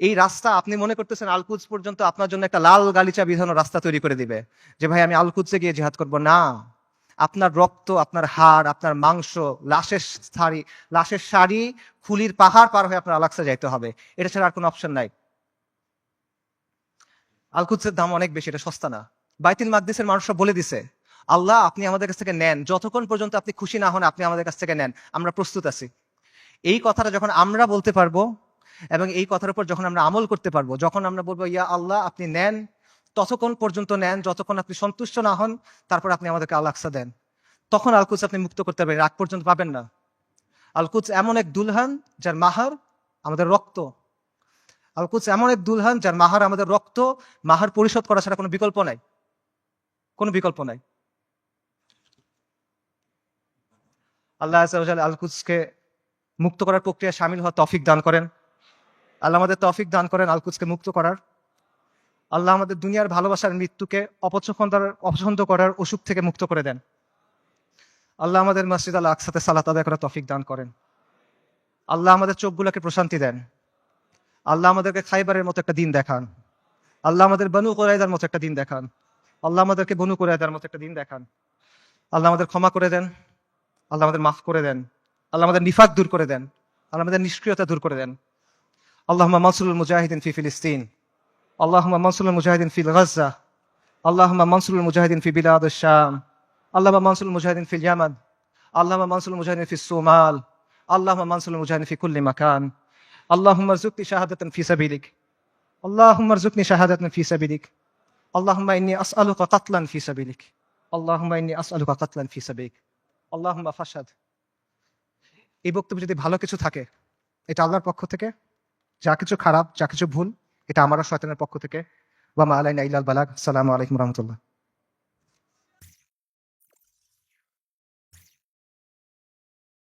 এই রাস্তা আপনি মনে করতেছেন আল কুদস পর্যন্ত আপনার জন্য একটা লাল গালিচা বিধানো রাস্তা তৈরি করে দিবে যে ভাই আমি আল কুদসে গিয়ে জিহাদ করব। না, আপনার রক্ত, আপনার হাড়, আপনার মাংস, লাশের শাড়ি, খুলির পাহাড় পার হয়ে আপনার আলাক্সা যাইতে হবে। এটা ছাড়া আর কোনো অপশন নাই। আল কুদসের দাম অনেক বেশি, এটা সস্তা না। বাইতুল মাকদিসের মানুষরা বলে দিছে, আল্লাহ আপনি আমাদের কাছ থেকে নেন, যতক্ষণ পর্যন্ত আপনি খুশি না হন আপনি আমাদের কাছ থেকে নেন, আমরা প্রস্তুত আছি। এই কথাটা যখন আমরা বলতে পারবো এবং এই কথার উপর যখন আমরা আমল করতে পারবো, যখন আমরা বলবো ইয়া আল্লাহ আপনি নেন, ততক্ষণ পর্যন্ত নেন যতক্ষণ আপনি সন্তুষ্ট না হন, তারপর আপনি আমাদেরকে আল আকসা দেন, তখন আল কুদস আপনি মুক্ত করতে পারবেন, আগ পর্যন্ত পাবেন না। আল কুদস এমন এক দুলহান যার মাহার আমাদের রক্ত। আল কুদস এমন এক দুলহান যার মাহার আমাদের রক্ত। মাহার পরিশোধ করা ছাড়া কোনো বিকল্প নাই, কোনো বিকল্প নাই। আল্লাহ আযজা ওয়া জাল্লা আল কুদসকে মুক্ত করার প্রক্রিয়ায় শামিল হওয়ার তৌফিক দান করেন। আল্লাহ আমাদের তৌফিক দান করেন আল কুদসকে মুক্ত করার। আল্লাহ আমাদের দুনিয়ার ভালোবাসার মৃত্যুকে অপছন্দ করার অসুখ থেকে মুক্ত করে দেন। আল্লাহ আমাদের মসজিদ আল আকসাতে সালাত আদায় করার তৌফিক দান করেন। আল্লাহ আমাদের চোখগুলোকে প্রশান্তি দেন। আল্লাহ আমাদেরকে খাইবারের মতো একটা দিন দেখান। আল্লাহ আমাদের বনু কুরাইযার মতো একটা দিন দেখান। আল্লাহ আমাদেরকে বনু কুরাইযার মতো একটা দিন দেখান। আল্লাহ আমাদের ক্ষমা করে দেন। আল্লাহ আমাদের মাফ করে দেন। আল্লাহ আমাদের নিফাক দূর করে দেন। আল্লাহ আমাদের নিষ্ক্রিয়তা দূর করে দেন। আল্লাহুম্মা মানসুরুল মুজাহিদিন ফি ফিলিস্তিন। আল্লাহুম্মা মানসুরুল মুজাহিদিন ফি গাজ্জা। আল্লাহুম্মা মানসুরুল মুজাহিদিন ফি বিলাদিশ শাম। আল্লাহুম্মা মানসুরুল মুজাহিদিন ফিল ইয়ামান। আল্লাহুম্মা মানসুরুল মুজাহিদিন ফিস সুমাল। আল্লাহুম্মা মানসুরুল মুজাহিদিন ফি কুল্লি মাকান। আল্লাহুম্মা রযুকনি শাহাদাতান ফি সাবিলিক। আল্লাহুম্মা রযুকনি শাহাদাতান ফি সাবিলিক। আল্লাহুম্মা ইন্নী আসআলুকা কাতলান ফি সাবিলিক। আল্লাহুম্মা ইন্নী আসআলুকা কাতলান ফি সাবিলিক। আল্লাহুম্মা ফাশহাদ। এই বক্তব্যে যদি ভালো কিছু থাকে এটা আল্লাহর পক্ষ থেকে, যা কিছু খারাপ, যা কিছু ভুল এটা আমার আর শয়তানের পক্ষ থেকে। ওয়া মা আলাইনা ইল্লাল বালাগ। আসসালামু আলাইকুম ওয়া রাহমাতুল্লাহ।